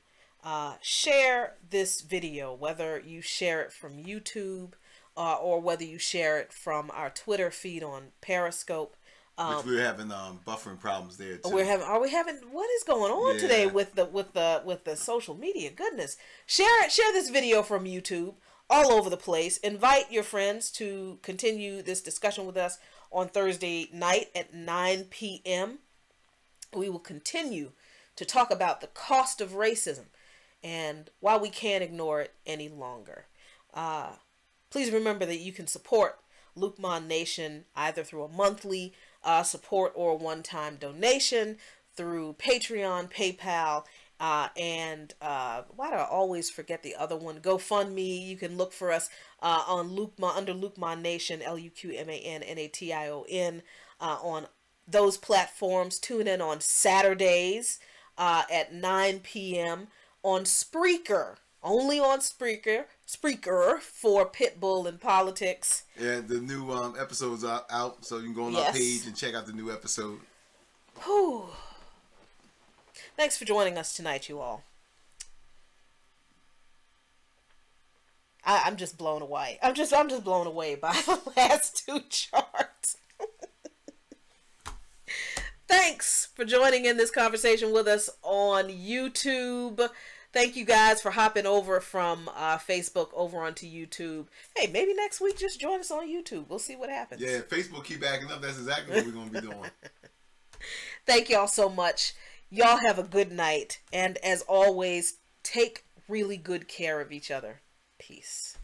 Share this video, whether you share it from YouTube or whether you share it from our Twitter feed on Periscope. Which we're having buffering problems there too. Are we having what is going on today with the social media? Goodness. Share this video from YouTube all over the place. Invite your friends to continue this discussion with us on Thursday night at 9 p.m. We will continue to talk about the cost of racism and why we can't ignore it any longer. Please remember that you can support Luqman Nation either through a monthly support or a one-time donation through Patreon, PayPal, and why do I always forget the other one? GoFundMe. You can look for us on Luqman, under Luqman Nation, LuqmanNation, on those platforms. Tune in on Saturdays at 9 p.m. on Spreaker. Only on Spreaker for Pitbull and Politics. Yeah, the new episodes are out, so you can go on our page and check out the new episode. Whew. Thanks for joining us tonight, you all. I'm just blown away. I'm just blown away by the last two charts. Thanks for joining in this conversation with us on YouTube. Thank you guys for hopping over from Facebook over onto YouTube. Hey, maybe next week just join us on YouTube. We'll see what happens. Yeah, Facebook keep backing up. That's exactly what we're going to be doing. Thank y'all so much. Y'all have a good night. And as always, take really good care of each other. Peace.